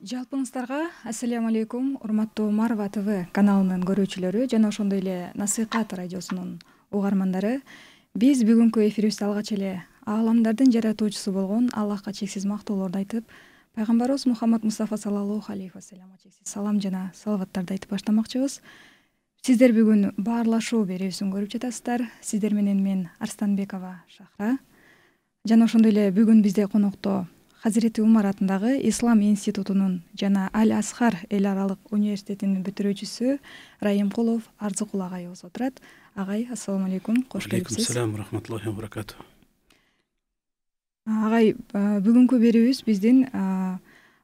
Жалпыңыздарга ассаляму алейкум, урматтуу Марва ТВ каналынын көрүүчүлөрү жана ошондой эле Насыйкат радиосунун угармандары. Биз бүгүнкү эфирибизде алгач эле ааламдардын жаратуучусу болгон Аллахка чексиз мактоолорду айтып, пайгамбарыбыз Мухаммад Мустафа саллаллаху алейхи вассаламга чексиз салам жана салаваттарды айтып баштамакчыбыз. Сиздер бүгүн баарлашуу берүүсүн көрүп жатасыздар. Сиздер менен мен Арстанбекова Шахра. Жана ошондой эле бүгүн бизде конокто Хазирети Умар атындагы Ислам институтунун жана Аль-Асхар эл аралык университетинин бүтүрүүчүсү Райымкулов Арзыкул агайыбыз отурат. Агай, ассаламу алейкум, кош келипсиз. Алейкум салам, рахматуллахи ва баракату. Агай, бүгүнкү берүүбүз биздин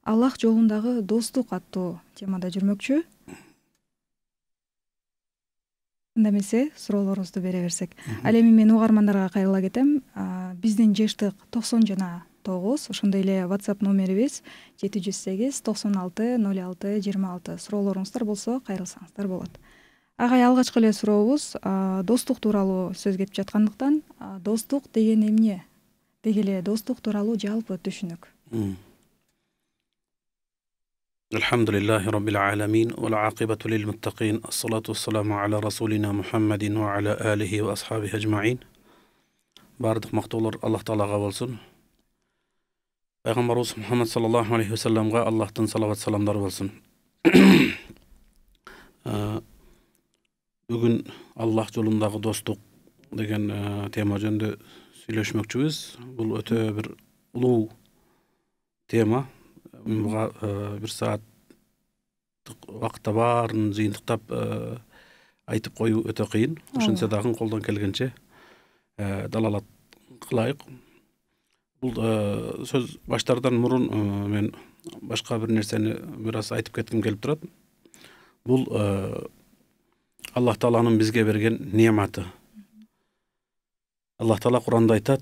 Аллах жолундагы достук аттуу темада жүрмөкчү. Анда эмесе, суроолорубузду бере берсек. Ал эми мен угармандарга кайрыла кетем. Биздин жештик 90 жана 9, ошондой эле WhatsApp номерибиз 708 96 06 26. Суроолоруңуздар болсо кайрылсаңыздар болот. Агай, алгачкы эле сурообуз достук тууралуу сөз кетип жаткандыктан, достук деген эмне? Деги эле достук тууралуу жалпы түшүнүк. Алхамдулиллахи раббил аламин вал акибату лил муттакин. Ассалату вассаламу аля расулина Мухаммадин ва аля алихи ва асхабихи ажмаин. Бардык мактоолор Аллах Таалага болсун. Пайгамбарыбыз Мухаммад саллаллаху алейхи ва салламга Аллахтын салават саламдары болсун. Бүгүн Аллах жолундагы достук деген тема жөнүндө сүйлөшмөкчүбүз. Бул өтө бир улуу тема. Буга бир сааттык убакытта баарын жыйынтыктап айтып коюу өтө кыйын. Ошентсе дагы колдон келгенче далалат кылайык. Бул сөз баштардан мурун мен башка бир нерсени бир аз айтып кетким келип турат. Бул Аллах Тааланын бизге берген неаматы. Аллах Таала Куранда айтат: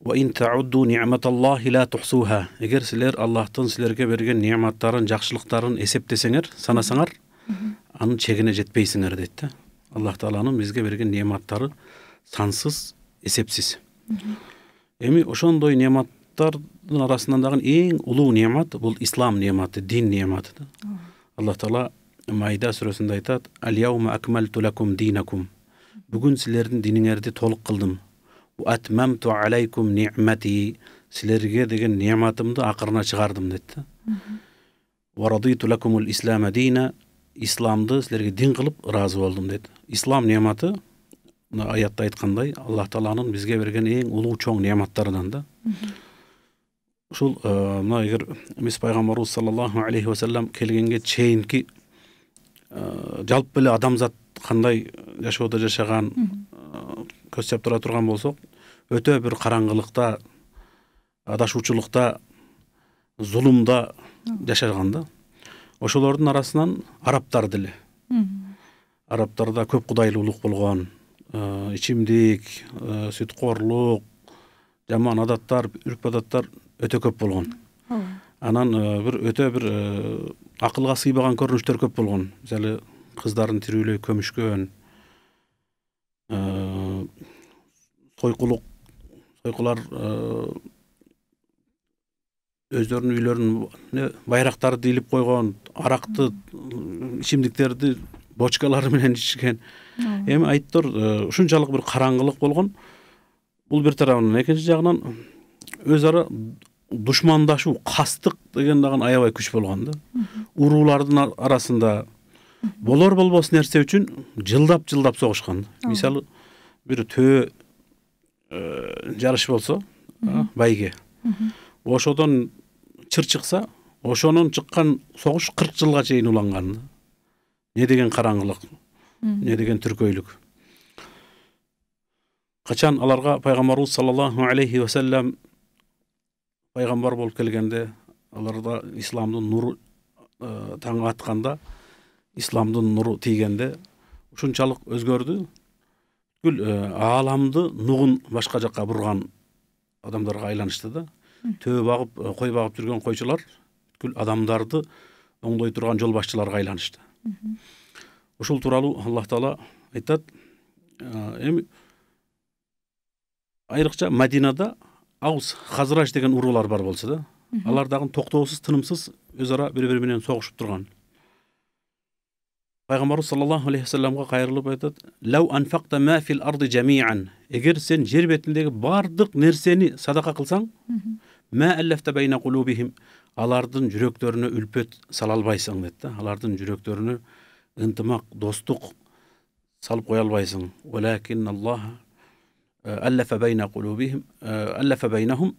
"Ва ин таудду ниъматаллахи ла тухсуха." Эгер силер Аллахтын силерге берген неаматтарын, жакшылыктарын эсептесеңер, санасаңар, анын чегине жетпейсиңер дейт да. Аллах Тааланын бизге берген неаматтары сансыз, эсепсиз. Эми ошондой неаматтардын арасынан дагы эң улуу неамат бул ислам неаматы, дин неаматы да. Аллах Таала Майда сүрөсүндө айтат: "Ал-яума акмалту лакум динакум." Бүгүн силердин диниңерди толук кылдым. "Ва атмамту алейкум ниъмати." Силерге деген неаматымды акырына чыгардым дейт да. "Ва радиту лакумул ислама дина." Исламды силерге дин кылып ыраазы болдум дейт. Ислам неаматы аятта айткандай Аллах Тааланын бизге берген эң улуу чоң неаматтарынан да. Ушул мына эгер биз пайгамбарыбыз саллаллаху алейхи ва саллам келгенге чейинки жалпы эле адамзат кандай жашоодо жашаган көзсөп тура турган болсок, өтө бир караңгылыкта, адашуучулукта, зулумда жашаган да. Ошолордун арасынан арабтар деле. Арабтарда көп кудайлуулук болгон, ичимдик, сүткорлук, жаман адаттар, үрп адаттар өтө көп болгон. Анан бир өтө бир акылга сыйбаган көрүнүштөр көп болгон. Мисалы, кыздарын тирүүлөй көмүшкөн, сойкулар өздөрүнүн үйлөрүнүн байрактарды илип койгон, аракты, ичимдиктерди бочкалары менен ичкен. Эми айттор ушунчалык бир караңгылык болгон. Бул бир тарабынан, экинчи жагынан өз ара душмандашуу, кастык деген дагы аябай күч болгон да. Уруулардын арасында болор болбос нерсе үчүн жылдап согушкан. Мисалы, бир төө жарыш болсо, байге. Ошодон чыр чыкса, ошонун чыккан согуш 40 жылга чейин уланган. Не деген караңгылык, не деген түркөйлүк. Качан аларга пайгамбарыбыз саллаллаху алейхи ва саллам пайгамбар болуп келгенде, аларда исламдын нуру таң атканда, исламдын нуру тийгенде ушунчалык өзгөрдү. Бүткүл ааламды нугун башка жакка бурган адамдарга айланышты да. Төө багып, кой багып жүргөн койчулар бүткүл адамдарды оңдой турган жол башчыларга айланышты. Ушул тууралуу Аллах Таала айтат: "Эми айрыкча Мадинада Аус, Хазраж деген уруулар бар болсо да, Алар дагы токтоосуз, тынымсыз өз ара бири менен согушуп турган. Пайгамбарыбыз саллаллаху алейхи вассаламга кайрылып айтат: "Лау анфакта ма фил арди жамиан", эгер сен жер бетиндеги бардык нерсени садака кылсаң, ма аллафта байна кулубихим, алардын жүрөктөрүнө үлпөт сала албайсың дейт да. Алардын жүрөктөрүнө ынтымак, достук салып кое албайсың. Валакин Аллах аллафа байна кулубихим, аллафа байнахум,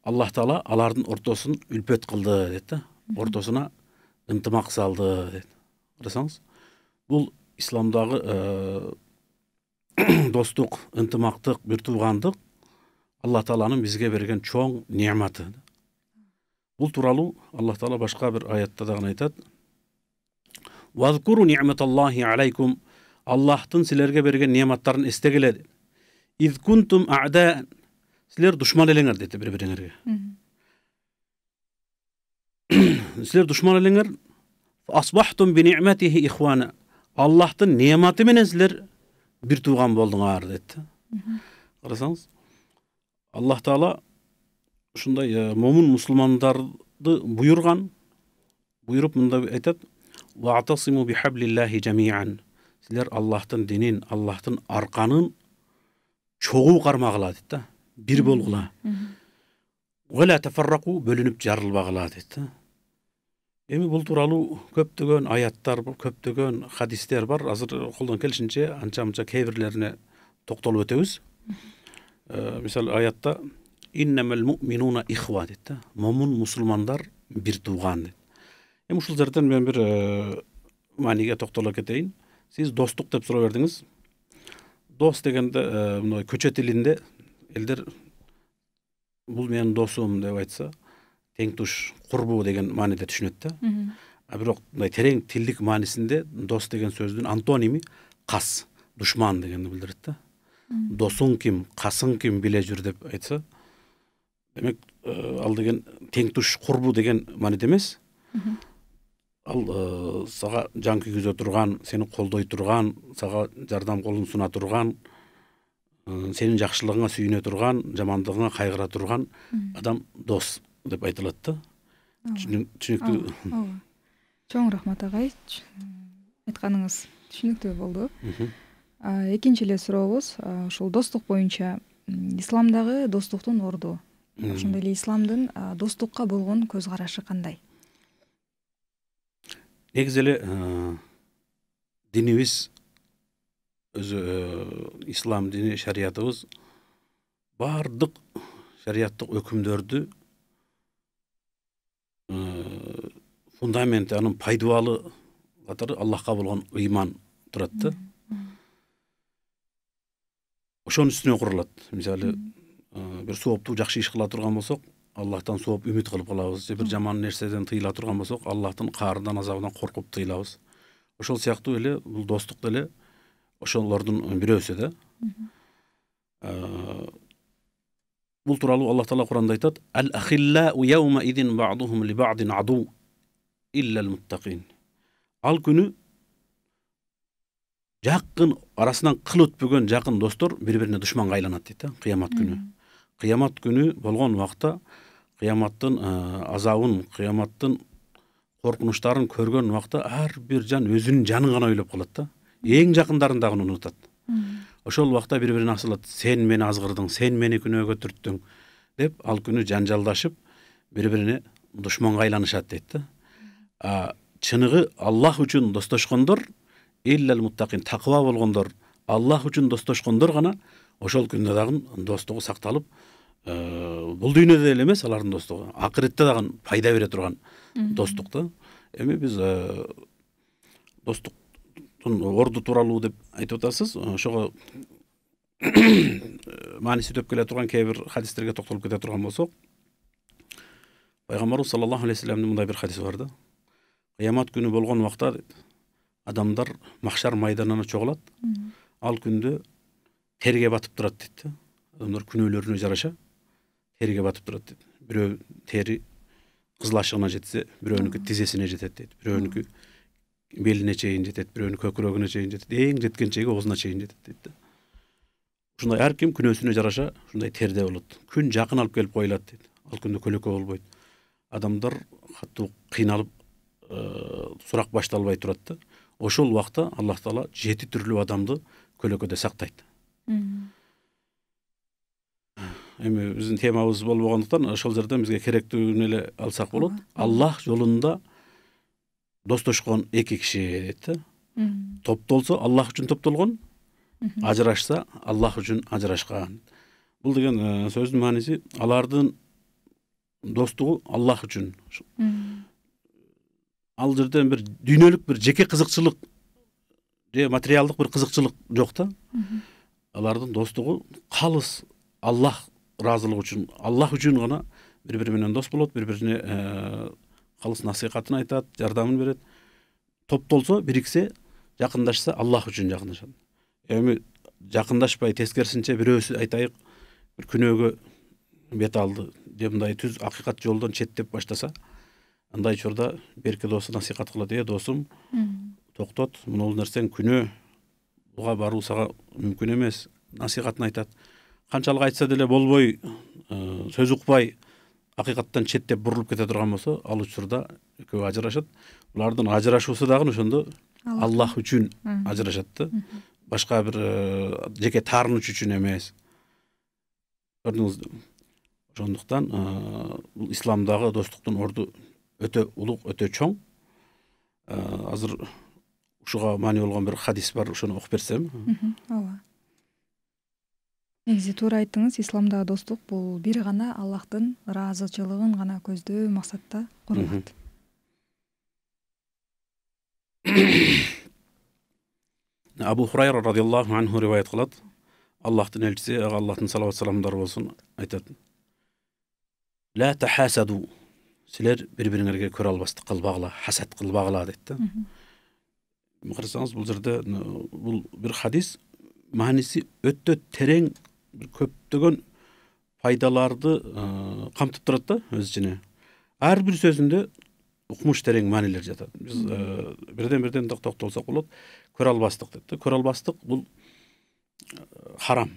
Аллах Таала алардын ортосун үлпөт кылды дейт да. Ортосуна ынтымак салды дейт. Карасаңыз, бул исламдагы достук, ынтымактык, бир туугандык Аллах Тааланын бизге берген чоң неаматы. Бул тууралуу Аллах Таала башка бир аятта дагы айтат: "Вазкуру ни'маталлахи алейкум", Аллахтын силерге берген неаматтарын эстегиле. "Из кунтум а'да", силер душман элеңер дейт бири-бириңерге. Силер душман элеңер, "Асбахтум би ни'матихи ихвана", Аллахтын неаматы менен силер бир тууган болдуңар дейт. Карасаңыз, Аллах Таала ушундай момун мусулмандарды буйруп мында айтат: "Ва'тасиму бихаблиллахи жамиан", силер Аллахтын динин, Аллахтын арканын чогуу кармагыла дейт да, бир болгула. "Вала тафарраку", бөлүнүп жарылбагыла дейт да. Эми бул тууралуу көптөгөн аяттар, көптөгөн хадистер бар. Азыр колдон келишинче анча-мынча кээ бирлерине токтолуп өтөбүз. Мисалы аятта "Иннамал муъминуна ихва" дейт да. Момун мусулмандар бир тууган дейт. Эми ушул жерден мен бир мааниге токтоло кетейин. Сиз достук деп суроо бердиңиз. Дос дегенде мындай көчө тилинде элдер бул менин досум деп айтса, тең туш, курбу деген мааниде түшүнөт да. А бирок мындай терең тилдик маанисинде дос деген сөздүн антоними кас, душман дегенди билдирет да. Досуң ким, касың ким биле жүр деп айтса, демек ал деген тең туш, курбу деген мааниде эмес. Ал сага жан күйгүзө турган, сени колдой турган, сага жардам колун суна турган, сенин жакшылыгыңа сүйүнө турган, жамандыгыңа кайгыра турган адам дос деп айтылат да. Түшүнүктүү. Чоң рахмат агай. Айтканыңыз түшүнүктүү болду. Экинчи эле сурообуз ушул достук боюнча. Исламдагы достуктун орду, ошондой эле исламдын достукка болгон көз карашы кандай? Негизи эле динибиз, өзү ислам дини, шариятыбыз бардык шариаттык өкүмдөрдү фундаменти, анын пайдубалы катары Аллахка болгон ыйман турат да. Ошонун үстүнө курулат. Мисалы, бир сооптуу жакшы иш кыла турган болсок, Аллахтан сооп үмүт кылып калабыз. Же бир жаман нерседен тыйыла турган болсок, Аллахтын каарынан, азабынан коркуп тыйылабыз. Ошол сыяктуу эле бул достук деле ошолордун бирөөсү да. Бул тууралуу Аллах Таала Куранда айтат: "Ал-ахиллау яума идин ба'духум ли ба'дин аду илля ал-муттакин". Ал күнү жакын арасынан кыл өтпөгөн жакын достор бири-бирине душманга айланат дейт да, кыямат күнү. Кыямат күнү болгон убакта кыяматтын азабын, кыяматтын коркунучтарын көргөн убакта ар бир жан өзүнүн жанын гана ойлоп калат да. Эң жакындарын дагы унутат. Ошол убакта бири-бирине асылат: "Сен мени азгырдың, сен мени күнөөгө түрттүң" деп ал күнү жанжалдашып, бири-бирине душманга айланышат дейт да. Чыныгы Аллах үчүн достошкондор, иллал муттакин, такыба болгондор, Аллах үчүн достошкондор гана ошол күндө дагы достугу сакталып, бул дүйнөдө эле эмес алардын достугу, акыретте дагы пайда бере турган достук да. Эми биз достуктун орду тууралуу деп айтып атасыз. Ошого мааниси өтөп келе турган кээ бир хадистерге токтолуп кете турган болсок, Пайгамбарыбыз саллаллаху алейхи вассаламдын мындай бир хадиси бар да. Кыямат күнү болгон убакта адамдар махшар майданына чогулат. Ал күндө терге батып турат дейт. Адамдар күнөөлөрүнө жараша терге батып турат дейт. Бирөө тери кызыл ашыгына жетсе, бирөөнүкү тизесине жетет дейт. Бирөөнүкү белине чейин жетет, бирөөнү көкүрөгүнө чейин жетет, эң жеткенчеги оозуна чейин жетет дейт. Ушундай ар ким күнөөсүнө жараша ушундай терде болот. Күн жакын алып келип коюлат дейт. Ал күндө көлөкө болбойт. адамдар катуу кыйналып сурак башталбай турат да. Ошол убакта Аллах Таала 7 түрлүү адамды көлөкөдө сактайт. Эми биздин темабыз болбогондуктан ошол жерден бизге керектүүнү эле алсак болот. Аллах жолунда достошкон эки киши дейт да. Топтолсо Аллах үчүн топтолгон, ажырашса Аллах үчүн ажырашкан. Бул деген сөздүн мааниси алардын достугу Аллах үчүн. Ал жерден бир дүйнөлүк бир жеке кызыкчылык же материалдык бир кызыкчылык жок да. Алардын достугу калыс Аллах разылыгы үчүн, Аллах үчүн гана бири менен дос болот, бири-бирине калыс насыйхатын айтат, жардамын берет. Топтолсо, бириксе, жакындашса Аллах үчүн жакындашат. Эми жакындашпай тескерисинче бирөөсү айтайык бир күнөөгө бет алды, же мындай түз акыйкат жолдон четтеп баштаса, андай учурда берки досу насыйхат кылат: досум, токтот, мунул нерсең күнөө, буга баруу сага мүмкүн эмес, насыйхатын айтат. Канчалык айтса деле болбой, сөз укпай, акыйкаттан четтеп бурулуп кете турган болсо, ал учурда экөө ажырашат. Булардын ажырашуусу дагы ошондо Аллах үчүн ажырашат да. Башка бир жеке таарыныч үчүн эмес. Көрдүңүз, ошондуктан бул исламдагы достуктун орду өтө улуг, өтө чоң. Азыр ушуга маани болгон бир хадис бар, ошону окуп берсем. Ооба. Негизи туура айттыңыз, исламдагы достук бул бир гана Аллахтын ыраазычылыгын гана көздөө максатта курулат. Абу Хурайра радиаллаху анху риваят кылат. Аллахтын элчиси, Аллахтын салават саламдары болсун, айтат: "Ла тахасаду", силер бири-бириңерге көрө албастык кылбагыла, хасад кылбагыла дейт да. Карасаңыз, бул жерде бул бир хадис мааниси өтө терең, бир көптөгөн пайдаларды камтып турат да өз ичине. Ар бир сөзүндө укмуш терең маанилер жатат. Биз бирден токтолсок болот. Көрө албастык дейт да. Көрө албастык бул харам.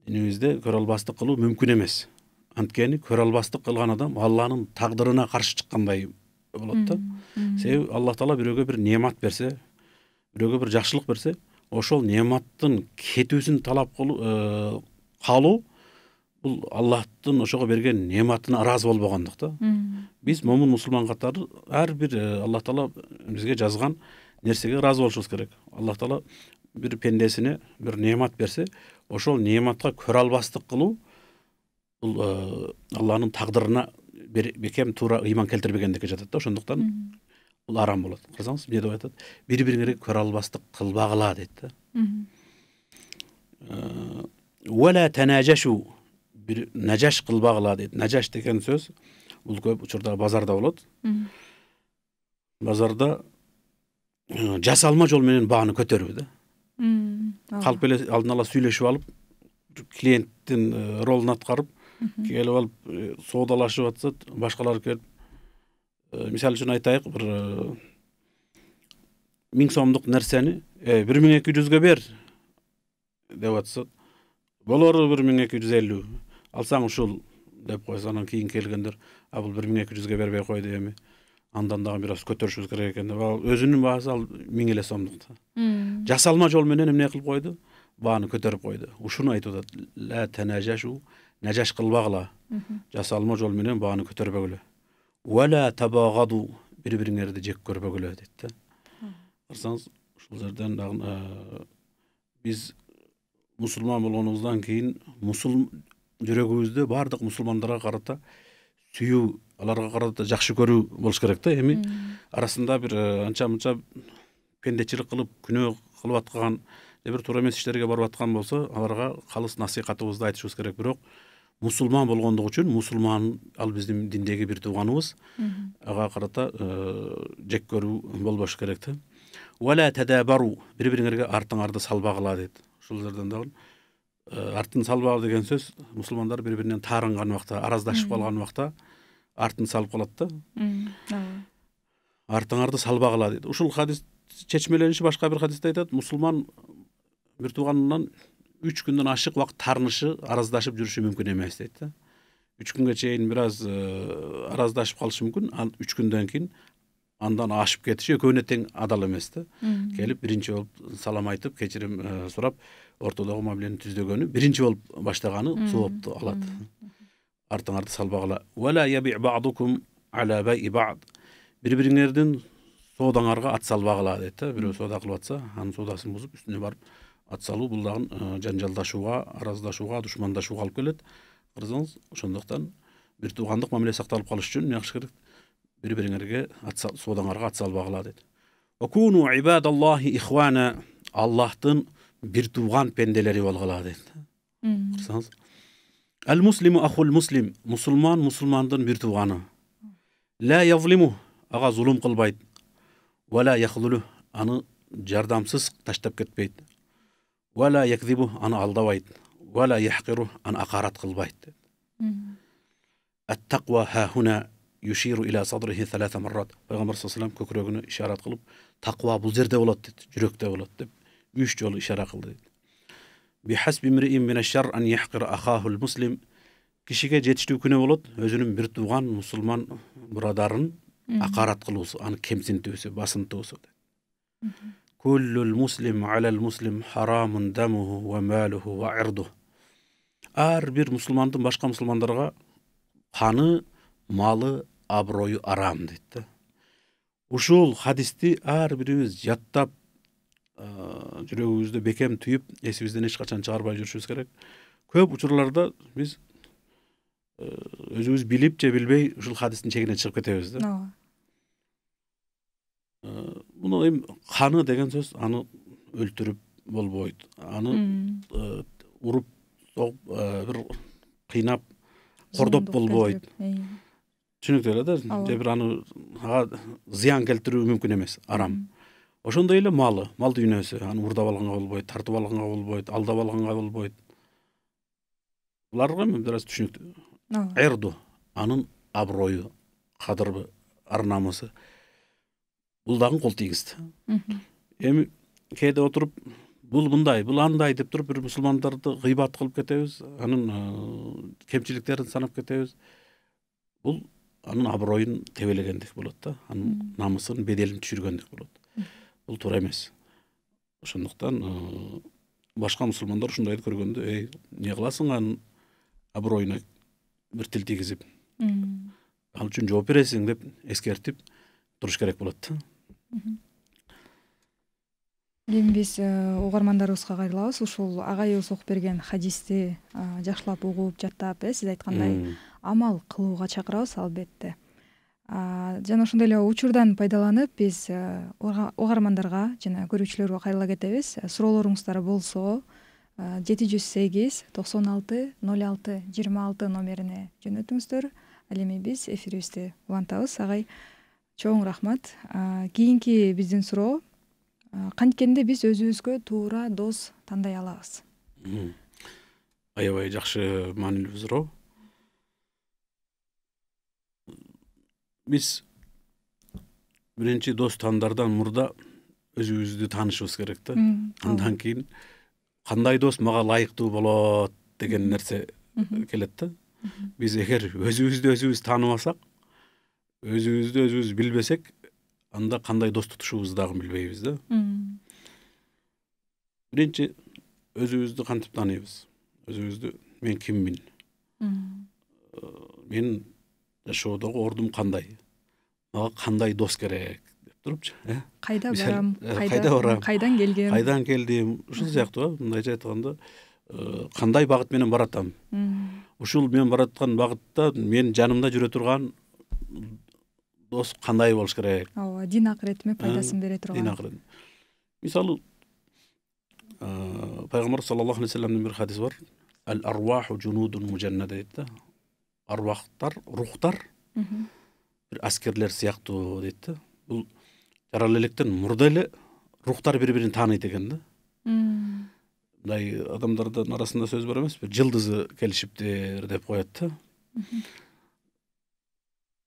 Динибизде көрө албастык кылуу мүмкүн эмес. Анткени көрө албастык кылган адам Алланын тагдырына каршы чыккандай болот да. Себеби Аллах Таала бирөөгө бир неамат берсе, бирөөгө бир жакшылык берсе, ошол неаматтын кетүүсүн талап кылуу бул Аллахтын ошого берген неаматына ыраазы болбогондук да. Биз момун мусулман катары ар бир Аллах Таала бизге жазган нерсеге ыраазы болушубуз керек. Аллах Таала бир пендесине бир неамат берсе, ошол неаматка көрө албастык кылуу бул Алланын тагдырына бекем туура ыйман келтирбегендикке жатат да. Ошондуктан бул арам болот. Карасаңыз, эмне деп айтат? Бири-бириңерге көрө албастык кылбагыла дейт да. Вала танажашу, бир нажаш кылбагыла дейт. Нажаш деген сөз бул көп учурда базарда болот. Базарда жасалма жол менен бааны көтөрүү да. Калп эле алдын ала сүйлөшүп алып, клиенттин ролун аткарып, келип алып соодалашып атсат, башкалар келип, мисалы үчүн айтайык, бир 1000 сомдук нерсени 1200 бер деп атсат, болор 1250, алсаң ушул деп койсо, анан кийин келгендер, бул 1200 бербей койду эми. Андан дагы бир аз көтөрүшүбүз керек экен деп, өзүнүн баасы ал 1000 эле сомдук. Жасалма жол менен эмне кылып койду? Бааны көтөрүп койду. Ушуну айтып атат: "Ла танажашу", нажаш кылбагыла. Жасалма жол менен бааны көтөрбөгүлө. "Вала табагаду", бири-бириңерди жек көрбөгүлө дейт да. Карасаңыз, ушул жерден дагы биз мусулман болгонубуздан кийин жүрөгүбүздө бардык мусулмандарга карата сүйүү, аларга карата жакшы көрүү болуш керек да. Эми арасында бир анча-мынча пендечилик кылып, күнөө кылып аткан, же бир туура эмес иштерге барып аткан болсо, аларга калыс насыйхатыбызды айтышыбыз керек. Бирок мусулман болгондугу үчүн, мусулман ал биздин диндеги бир тууганыбыз, ага карата жек көрүү болбош керек да. Вала тадабару, бири-бириңерге артыңарды салбагыла дейт. Ушул жерден дагы артын салбагы деген сөз, мусулмандар бири-биринен таарынган убакта, араздашып калган убакта артын салып калат да. Артыңарды салбагыла дейт. Ушул хадис чечмелениши башка бир хадисте айтат: мусулман бир тууганынан 3 күндөн ашык убакыт таарынышы, араздашып жүрүшү мүмкүн эмес дейт да. 3 күнгө чейин бир аз араздашып калышы мүмкүн. 3 күндөн кийин андан ашып кетиши экөөнө тең адал эмес да. Келип биринчи болуп салам айтып, кечирим сурап, ортодогу мамилени түздөгөнү биринчи болуп баштаганы соопту алат. Артыңарды салбагыла. Вала яби бa'dukum ala bai'i ba'd. Бири-бириңердин соодаңарга ат салбагыла дейт да. Бирөө соода кылып атса, анын соодасын бузуп, үстүнө барып ат салуу бул дагы жанжалдашууга, араздашууга, душмандашууга алып келет. Кырсаңыз, ошондуктан бир туугандык мамиле сакталып калыш үчүн жакшы керек бири-бириңерге соодаңарга ат салбагыла дейт. Ва куну ибадаллахи ихвана. Аллахтын бир тууган пенделери болгула дейт. Кырсаңыз, ал-муслиму ахул муслим. Мусулман мусулмандын бир тууганы. Ла yazlimu. Ага зулум кылбайт. Вала яхлулу. Аны жардамсыз таштап кетпейт. Вала якзибу. Аны алдабайт. Вала яхкиру. Аны акарат кылбайт. Ат-тaqwa ха хуна юширу ила садрихи 3 маррат. Пайгамбар саллаллаху алейхи көкүрөгүнө ишарат кылып, таква бул жерде болот дейт, жүрөктө болот деп 3 жолу ишара кылды дейт. Бихасби имриин минаш-шар ан яхкира ахаху al-muslim. Кишиге жетиштүү күнөө болот, өзүнүн бир тууган мусулман бурадарын акарат кылуусу, аны кемсинтүүсү, басынтуусу. Куллул муслим алал муслим харамун дамуху ва малуху ва ирдуху. Ар бир мусулмандын башка мусулмандарга каны, малы, аброю арам дейт да. Ушул хадисти ар бирибиз жаттап, жүрөгүбүздө бекем түйүп, эсибизден эч качан чыгарбай жүрүшүбүз керек. Көп учурларда биз өзүбүз билип же билбей ушул хадистин чегине чыгып кетебиз да. Муну эми каны деген сөз аны өлтүрүп болбойт. Аны уруп, бир кыйнап, кордоп болбойт. Түшүнүктүү эле да. Же бир аны зыян келтирүү мүмкүн эмес, арам. Ошондой эле мал дүйнөсү, аны урдап алганга болбойт, тартып алганга болбойт, алдап алганга болбойт. Буларга бир аз түшүнүктүү. Эрду, анын аброю, кадырбы, ар-намысы. Бул дагы кол тийгизди. Эми кээде отуруп, бул мындай, бул андай деп туруп, бир мусулмандарды гыйбат кылып кетебиз, анын кемчиликтерин санап кетебиз. Бул анын аброюн тебелегендик болот да, анын намысын, беделин түшүргөндик болот. Бул туура эмес. Ошондуктан башка мусулмандар ушундайды көргөндө, эмне кыласың анын аброюна бир тил тийгизип, ал үчүн жооп бересиң деп эскертип туруш керек болот да. Эми биз угармандарыбызга кайрылабыз. Ушул агайыбыз окуп берген хадисти жакшылап угуп, жаттап, сиз айткандай амал кылууга чакырабыз албетте. Жана ошондой эле учурдан пайдаланып биз угармандарга жана көрүүчүлөргө кайрыла кетебиз. Суроолоруңуздар болсо 708 96 06 26 номерине жөнөтүңүздөр. Ал эми биз эфирибизди улантабыз. Агай, чоң рахмат. Кийинки биздин суроо: канткенде биз өзүбүзгө туура дос тандай алабыз? Аябай жакшы, маанилүү суроо. Биз биринчи дос тандардан мурда өзүбүздү таанышыбыз керек да. Андан кийин кандай дос мага ылайыктуу болот деген нерсе келет да. Биз эгер өзүбүз тааныбасак, өзүбүз билбесек, анда кандай дос тутушубузду дагы билбейбиз да. Биринчи өзүбүздү кантип тааныйбыз? Өзүбүздү мен киммин? Мен жашоодогу ордум кандай? Мага кандай дос керек деп турупчу, Кайда барам? Кайдан келгем? Кайдан келдим? Ушул сыяктуу, мындайча айтканда, кандай багыт менен баратам? Ушул мен бараткан багытта мен жанымда жүрө турган дос кандай болуш керек? Ооба, дин акыретиме пайдасын бере турган. Дин акырет. Мисалы, Пайгамбар саллаллаху алейхи ва салламдын бир хадиси бар. Ал-арваху жунудун мужаннада дейт да. Арвахтар, рухтар бир аскерлер сыяктуу дейт да. Бул жарал электен мурда эле рухтар бири-бирин тааныйт экен да. Мындай адамдардын арасында сөз бар эмес, бир жылдызы келишиптир деп коет да.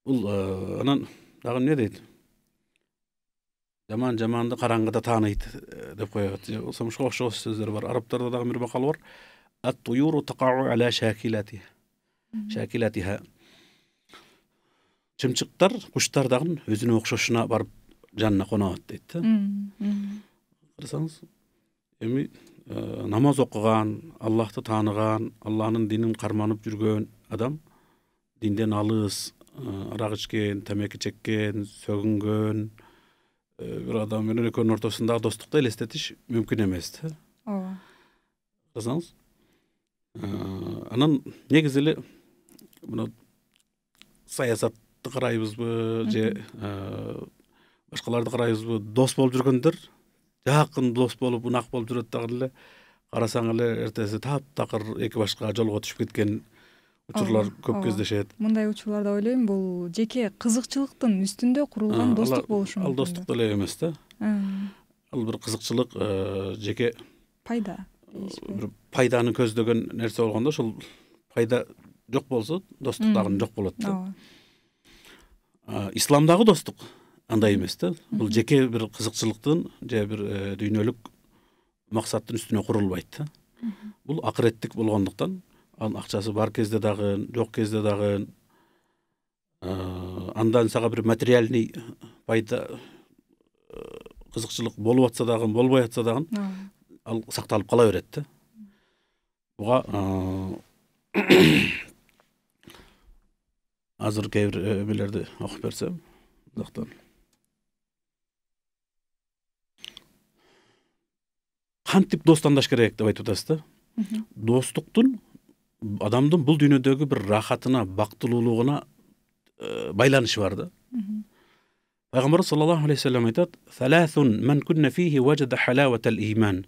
Бул анан дагы эмне дейт? Жаманды караңгыда тааныйт деп коет. Ошого окшош сөздөр бар. Арабтарда дагы бир макал бар. Ат-туюру тaqa'u ala shakilati. шакилатиха. Чымчыктар, куштар дагы өзүнө окшошуна барып жанына конот дейт. Карасаңыз, эми намаз окуган, Аллахты тааныган, Аллахнын динин карманып жүргөн адам динден алыс, арак ичкен, темеки чеккен, сөгүнгөн бир адам менен экөөнүн ортосундагы достукту элестетиш мүмкүн эмес. Ооба. Карасаңыз, анан негизи эле мына саясатты карайбызбы же башкаларды карайбызбы, дос болуп жүргөндөр, жакын дос болуп, унак болуп жүрөт дагы эле карасаң эле эртеси таптакыр эки башка жолго түшүп кеткен учурлар көп кездешет. Мындай учурларда ойлойм, бул жеке кызыкчылыктын үстүндө курулган достук болушу мүмкүн. Ал достук деле эмес да. Ал бир кызыкчылык, жеке пайда. Бир пайданы көздөгөн нерсе болгондо, ошол пайда жок болсо, достук дагы жок болот да. Исламдагы достук андай эмес да. Бул жеке бир кызыкчылыктын же бир дүйнөлүк максаттын үстүнө курулбайт да. Бул акыреттик болгондуктан, ал акчасы бар кезде дагы, жок кезде дагы, андан сага бир материальный пайда, кызыкчылык болуп атса дагы, болбой атса дагы, ал сакталып кала берет да. Буга азыр кээ бир эмелерди окуп берсем, мындактан. Кантип дос тандаш керек деп айтып атасыз да. Достуктун адамдын бул дүйнөдөгү бир рахатына, бактылуулугуна байланышы бар да. Пайгамбар саллаллаху алейхи вассалам айтат: "Саласун ман кунна фихи важада халаватал иман."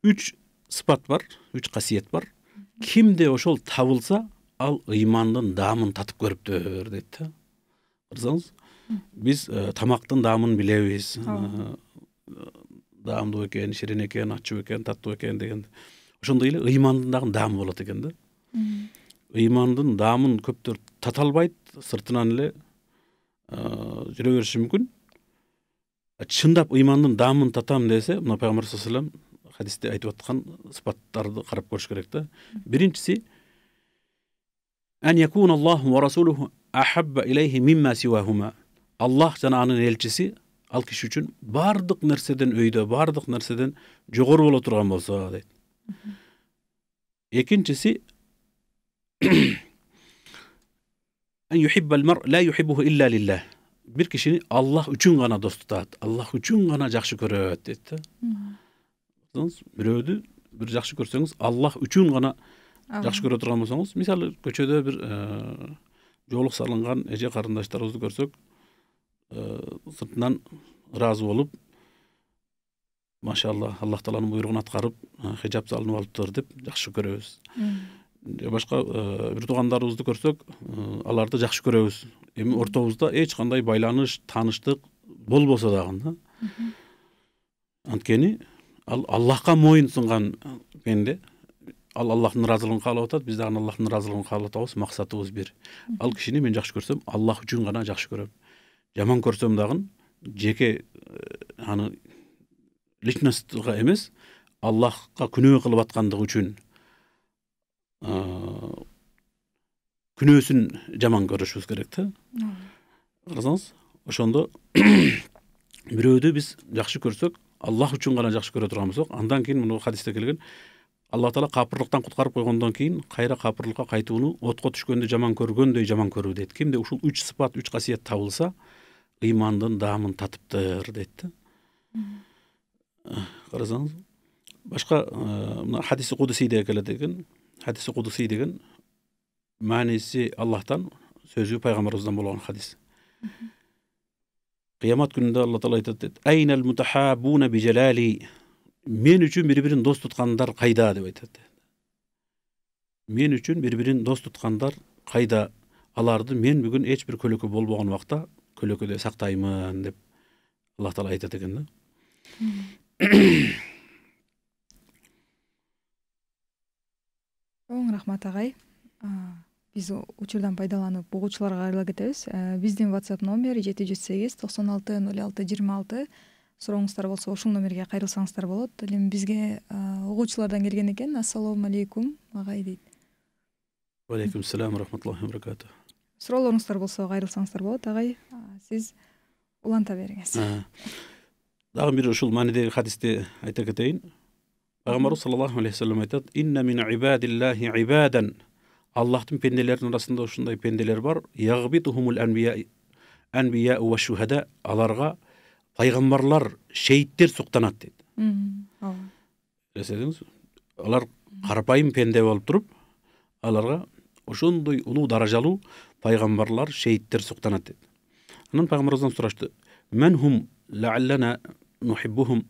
3 сыпат бар, 3 касиет бар. Кимде ошол табылса, ал ыймандын даамын татып көрүптүр дейт да. Карасаңыз, биз тамактын даамын билебиз. Даамдуу экен, ширин экен, ачуу экен, таттуу экен деген. Ошондой эле ыймандын дагы даамы болот экен да. Ыймандын даамын көптөр тата албайт, сыртынан эле жүрө бериши мүмкүн. Чындап ыймандын даамын татам десе, мына Пайгамбар саллаллаху алейхи вассалам хадисте айтып аткан сыпаттарды карап көрүш керек да. Биринчиси: "Ан якуна Аллаху ва расулуху ахабба илейхи мимма сивахума." Аллах жана анын элчиси ал киши үчүн бардык нерседен өйдө, бардык нерседен жогору боло турган болсо дейт. Экинчиси: "Ан юхиббал мар ла юхиббуху илля лиллах." Бир кишини Аллах үчүн гана дос тутат, Аллах үчүн гана жакшы көрөт дейт да. Бирөөдү бир жакшы көрсөңүз, Аллах үчүн гана жакшы көрө турган болсоңуз, мисалы көчөдө бир жоолук салынган эже карындаштарыбызды көрсөк, сыртынан ыраазы болуп, машалла, Аллах тааланын буйругун аткарып, хижап салынып алыптыр деп жакшы көрөбүз. Башка бир туугандарыбызды көрсөк, аларды жакшы көрөбүз. Эми ортобузда эч кандай байланыш, тааныштык болбосо дагы, анткени ал Аллахка моюн сунган пенде. Ал Аллахтын ыраазылыгын каалап атат, биз дагы Аллахтын ыраазылыгын каалап атабыз, максатыбыз бир. Ал кишини мен жакшы көрсөм, Аллах үчүн гана жакшы көрөм. Жаман көрсөм дагы жеке аны личностьга эмес, Аллахка күнөө кылып аткандыгы үчүн күнөөсүн жаман көрүшүбүз керек да. Карасаңыз, ошондо бирөөдү биз жакшы көрсөк, Аллах үчүн гана жакшы көрө турган болсок, андан кийин муну хадисте келген, Аллах таала капырлыктан куткарып койгондон кийин кайра капырлыкка кайтууну отко түшкөндө жаман көргөндөй жаман көрүү дейт. Кимде ушул 3 сыпат, 3 касиет табылса, ыймандын даамын татыптыр дейт да. Карасаңыз, башка мына хадиси кудуси келет экен. Хадиси кудуси деген мааниси Аллахтан, сөзү пайгамбарыбыздан болгон хадис. Кыямат күнүндө Алла таала айтат дейт: "Айнал мутахабуна би жалали." Мен үчүн бири-бирин дос туткандар кайда деп айтат. Мен үчүн бири-бирин дос туткандар кайда? Аларды мен бүгүн эч бир көлөкө болбогон убакта көлөкөдө сактаймын деп Аллах таала айтат экен да. Чоң рахмат агай. Биз учурдан пайдаланып угуучуларга кайрыла кетебиз. Биздин WhatsApp номер 708 96 06 26. Сурооңуздар болсо ушул номерге кайрылсаңыздар болот. Эми бизге угуучулардан келген экен. Ассалому алейкум агай дейт. Алейкум ассалам ва рахматуллахи ва баракатух. Суроолоруңуздар болсо кайрылсаңыздар болот. Агай, сиз уланта бериңиз. Дагы бир ушул маанидеги хадисти айта кетейин. Пайгамбарыбыз саллаллаху алейхи ва саллям айтат: "Инна мин ибадиллахи ибадан". Аллахтын пенделеринин арасында ушундай пенделер бар. Ягбитухумул анбия ва шухада. Аларга пайгамбарлар, шейиттер суктанат дейт. Эседиңиз, алар карапайым пенде болуп туруп, аларга ошондой улуу даражалуу пайгамбарлар, шейиттер суктанат дейт. Анан пайгамбарыбыздан сурашты: "Мен хум лааллана нухиббухум".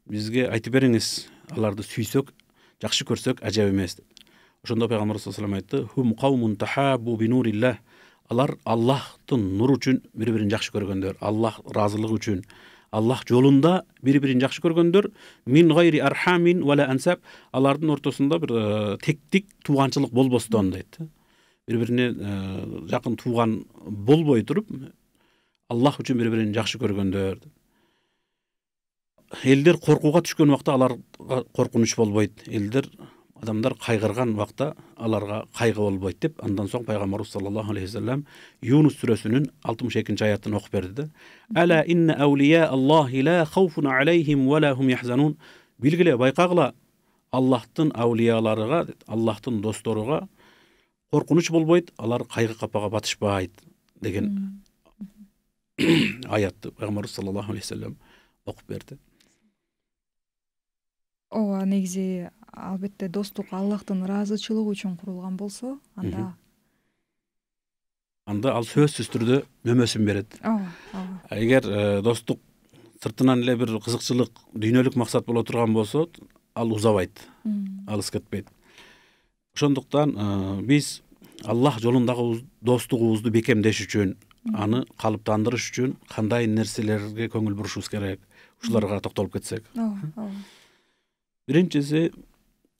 Бизге айтып бериңиз, аларды сүйсөк, жакшы көрсөк ажап эмес деп. Ошондо пайгамбар саллаллаху алейхи ва саллям айтты: "Хум каумун тахаббу би нуриллах". Алар Аллахтын нуру үчүн бири-бирин жакшы көргөндөр, Аллах ыраазылыгы үчүн, Аллах жолунда бири-бирин жакшы көргөндөр, мин гайри архамин вала ансаб. Алардын ортосунда бир тектик тууганчылык болбостон дейт. Бири-бирине жакын тууган болбой туруп, Аллах үчүн бири-бирин жакшы көргөндөр. Элдер коркууга түшкөн убакта аларга коркунуч болбойт. Элдер, адамдар кайгырган убакта аларга кайгы болбойт деп, андан соң пайгамбарыбыз саллаллаху алейхи ва саллям Юнус сүрөсүнүн 62-аятын окуп берди. Ала инна аулия Аллахи ла хауфун алейхим ва ла хум яхзанун. Билгиле, байкагыла, Аллахтын аулияларыга, Аллахтын досторуга коркунуч болбойт, алар кайгы капага батышпайт деген аятты пайгамбарыбыз саллаллаху алейхи ва саллям окуп берди. Ооба, негизи албетте достук Аллахтын ыраазычылыгы үчүн курулган болсо, анда ал сөзсүз түрдө мөмөсүн берет. Эгер достук сыртынан эле бир кызыкчылык, дүйнөлүк максат боло турган болсо, ал узабайт, алыс кетпейт. Ошондуктан биз Аллах жолундагы достугубузду бекемдеш үчүн, аны калыптандырыш үчүн кандай нерселерге көңүл бурушубуз керек? Ушуларга токтолуп кетсек. Биринчиси,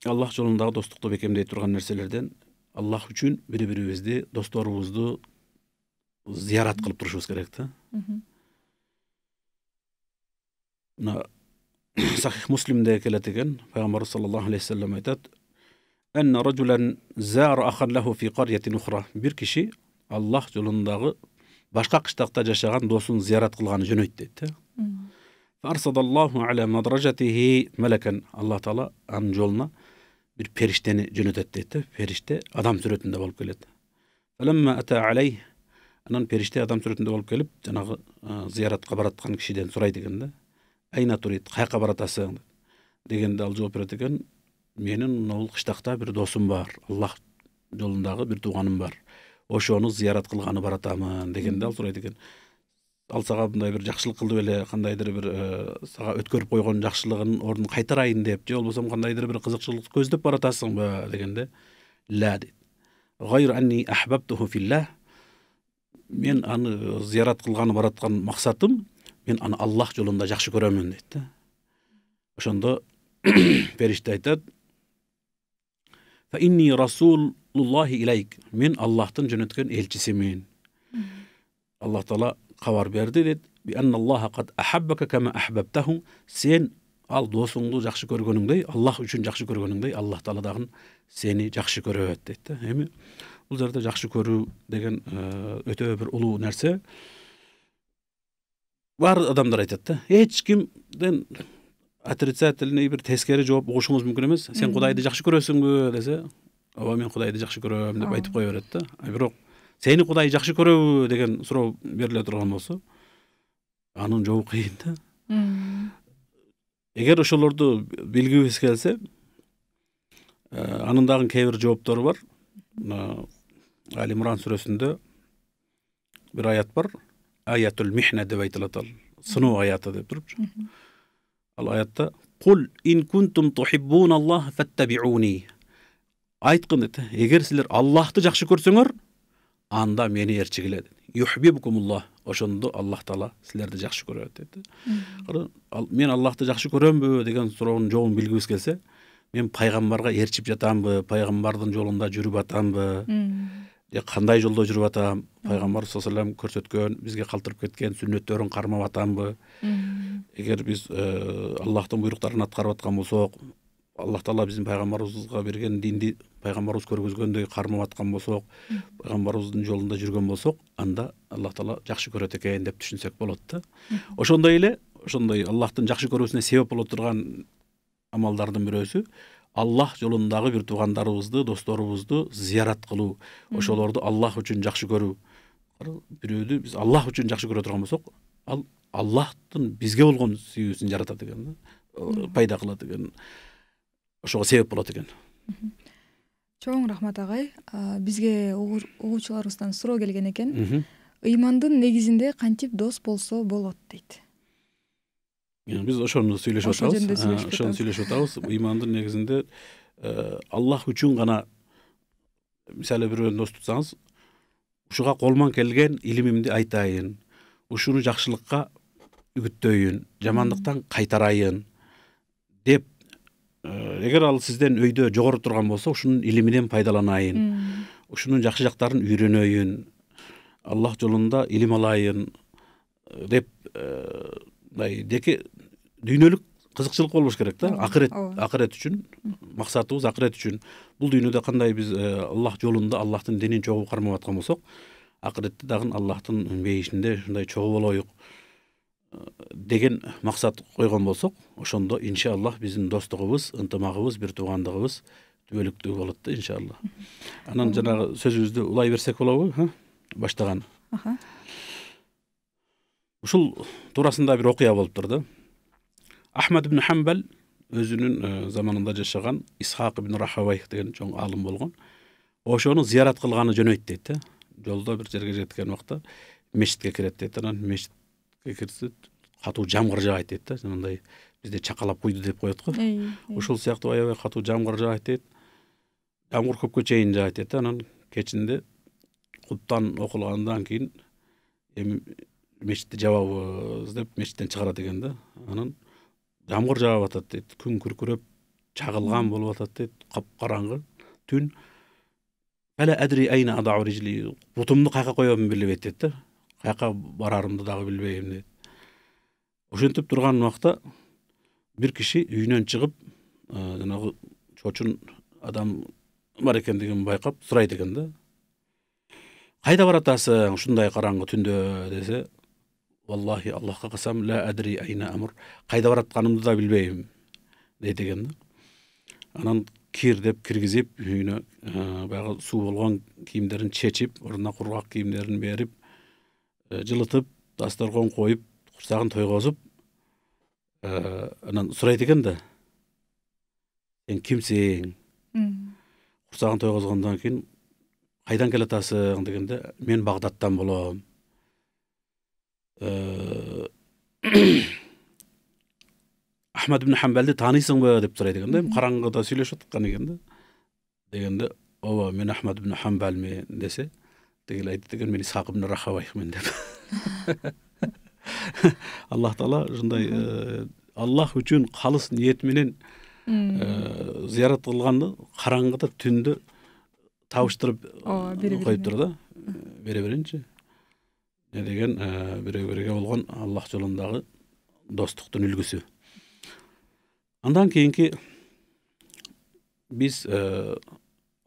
Аллах жолундагы достукту бекемдей турган нерселерден Аллах үчүн бири-бирибизди, досторубузду зыярат кылып турушубуз керек да. Сахих Муслимде келет экен, пайгамбар саллаллаху алейхи ва саллям айтат: "Анна раджулан зара ахан лаху фи карьятин ухра". Бир киши Аллах жолундагы башка кыштакта жашаган досун зыярат кылганы жөнөйт дейт. Фарсадаллаху аля мадражатихи малакан. Аллах таала анын жолуна бир периштени жөнөтөт дейт. Периште адам сүрөтүндө болуп келет. Фаламма ата алей. Анан периште адам сүрөтүндө болуп келип, жанагы зыяратка бараткан кишиден сурайт экен да. Айна турит, каяка баратасың дегенде ал жооп берет экен: "Менин могул кыштакта бир досум бар, Аллах жолундагы бир тууганым бар. Ошону зыярат кылганы баратамын" дегенде ал сурайт экен: "Ал сага мындай бир жакшылык кылды беле, кандайдыр бир сага өткөрүп койгон жакшылыгынын ордун кайтарайын деп, же болбосо кандайдыр бир кызыкчылык көздөп баратасыңбы?" дегенде, "Ла" дейт. "Гайр анни ахбабтуху филлах". Мен аны зыярат кылганы бараткан максатым, мен аны Аллах жолунда жакшы көрөмүн дейт. Ошондо периште айтат: "Фа инни расулуллахи илейк". Мен Аллахтын жөнөткөн элчисимин. Аллах таала кабар берди дейт: "Би анналлаха кад ахаббака кама ахбабтаху". Сен ал досуңду жакшы көргөнүңдөй, Аллах үчүн жакшы көргөнүңдөй, Аллах таала дагы сени жакшы көрөт дейт. Эми бул жерде жакшы көрүү деген өтө бир улуу нерсе. Бар адамдар айтат да, эч кимден отрицательный бир тескери жооп угушуңуз мүмкүн эмес. Сен Кудайды жакшы көрөсүңбү десе, "Ооба, мен Кудайды жакшы көрөм" деп айтып кое берет да. Бирок сени Кудай жакшы көрөбү деген суроо бериле турган болсо, анын жообу кыйын да. Эгер ошолорду билгибиз келсе, анын дагы кээ бир жооптору бар. Али Имран сүрөсүндө бир аят бар. Аятул михна деп айтылат, ал сыноо аяты деп турупчу. Ал аятта: "Кул ин кунтум тухиббуналлаха фаттабиуни". Айткын дейт, эгер силер Аллахты жакшы көрсөңөр, анда мени ээрчигиле дейт. Юхбибукумуллах. Ошондо Аллах таала силерди жакшы көрөт дейт. Мен Аллахты жакшы көрөмбү деген суроонун жообун билгибиз келсе, мен пайгамбарга ээрчип жатамбы, пайгамбардын жолунда жүрүп атамбы, же кандай жолдо жүрүп атам, пайгамбар саллаллаху алейхи ва саллям көрсөткөн, бизге калтырып кеткен сүннөттөрүн кармап атамбы. Эгер биз Аллахтын буйруктарын аткарып аткан болсок, Аллах Таала биздин пайгамбарыбызга берген динди пайгамбарыбыз көргөзгөндөй кармап аткан болсок, пайгамбарыбыздын жолунда жүргөн болсок, анда Аллах Таала жакшы көрөт экен деп түшүнсөк болот да. Ошондой эле, ошондой Аллахтын жакшы көрүүсүнө себеп боло турган амалдардын бирөөсү Аллах жолундагы бир туугандарыбызды, досторубузду зыярат кылуу, ошолорду Аллах үчүн жакшы көрүү. Бирөөдү биз Аллах үчүн жакшы көрө турган болсок, ал Аллахтын бизге болгон сүйүүсүн жаратат экен, пайда кылат экен. Ошого себеп болот экен. Чоң рахмат агай. Бизге угуучуларыбыздан суроо келген экен. Ыймандын негизинде кантип дос болсо болот дейт. Биз ошону сүйлөшүп атабыз. Ошону сүйлөшүп атабыз. Ыймандын негизинде Аллах үчүн гана, мисалы бирөөнү дос тутсаңыз, ушуга колуман келген илимимди айтайын, ушуну жакшылыкка үгүттөйүн, жамандыктан кайтарайын деп, эгер ал сизден өйдө жогору турган болсо, ушунун илиминен пайдаланайын, ушунун жакшы жактарын үйрөнөйүн, Аллах жолунда илим алайын деп, деки дүйнөлүк кызыкчылык болбош керек да, акырет үчүн, максатыбыз акырет үчүн. Бул дүйнөдө кандай биз Аллах жолунда, Аллахтын динин чогуу кармап аткан болсок, акыретте дагы Аллахтын бейишинде ушундай чогуу болоюк деген максат койгон болсок, ошондо иншаллах биздин достугубуз, ынтымагыбыз, бир туугандыгыбыз түбөлүктүү болот да, иншаллах. Анан жанагы сөзүбүздү улай берсек болобу? Баштаган. Ушул туурасында бир окуя болуптур да. Ахмад ибн Хамбал өзүнүн заманында жашаган Исхак ибн Рахавай деген чоң алым болгон. Ошону зыярат кылганы жөнөйт дейт да. Жолдо бир жерге жеткен убакта мешитке кирет дейт. Анан мешитке кирсе катуу жамгыр жаайт дейт да. Мындай бизде чакалап куйду деп коет го. Ошол сыяктуу аябай катуу жамгыр жаайт дейт. Жамгыр көпкө чейин жаайт дейт. Анан кечинде куттан окулгандан кийин эми мешитти жабабыз деп мешиттен чыгарат экен да. Анан жамгыр жаап атат дейт. Күн күркүрөп чагылган болуп атат дейт. Капкараңгы түн. Ала адри айна адау рижли. Бутумду кайка коёмун билбейт дейт да. Кайка барарымды дагы билбейм дейт. Ошентип турган убакта бир киши үйүнөн чыгып, жанагы чочун адам бар экендигин байкап сурайт экен да. Кайда баратасың ушундай караңгы түндө десе, валлахи Аллахка касам, ла адри айна амр. Кайда баратканымды да билбейм дейт экен да. Анан кир деп киргизип, үйүнө баягы суу болгон кийимдерин чечип, ордуна кургак кийимдерин берип, жылытып, дасторкон коюп, курсагын тойгозуп, анан сурайт экен да. Сен кимсиң? Курсагын тойгозгондон кийин кайдан келатасың дегенде, мен Багдадтан болом. Ахмад ибн Хамбалды тааныйсыңбы деп сурайт экен да. Караңгыда сүйлөшүп аткан экен да. Дегенде, ооба, мен Ахмад ибн Хамбалмын десе, дегел айтты деген, мен Исхак ибн Рахаваймын деп. Аллах Таала ушундай Аллах үчүн калыс ниет менен зыярат кылганды караңгыда түндө табыштырып коюптур да. Бере беринчи. Не деген бирөө-бирөөгө болгон Аллах жолундагы достуктун үлгүсү. Андан кийинки биз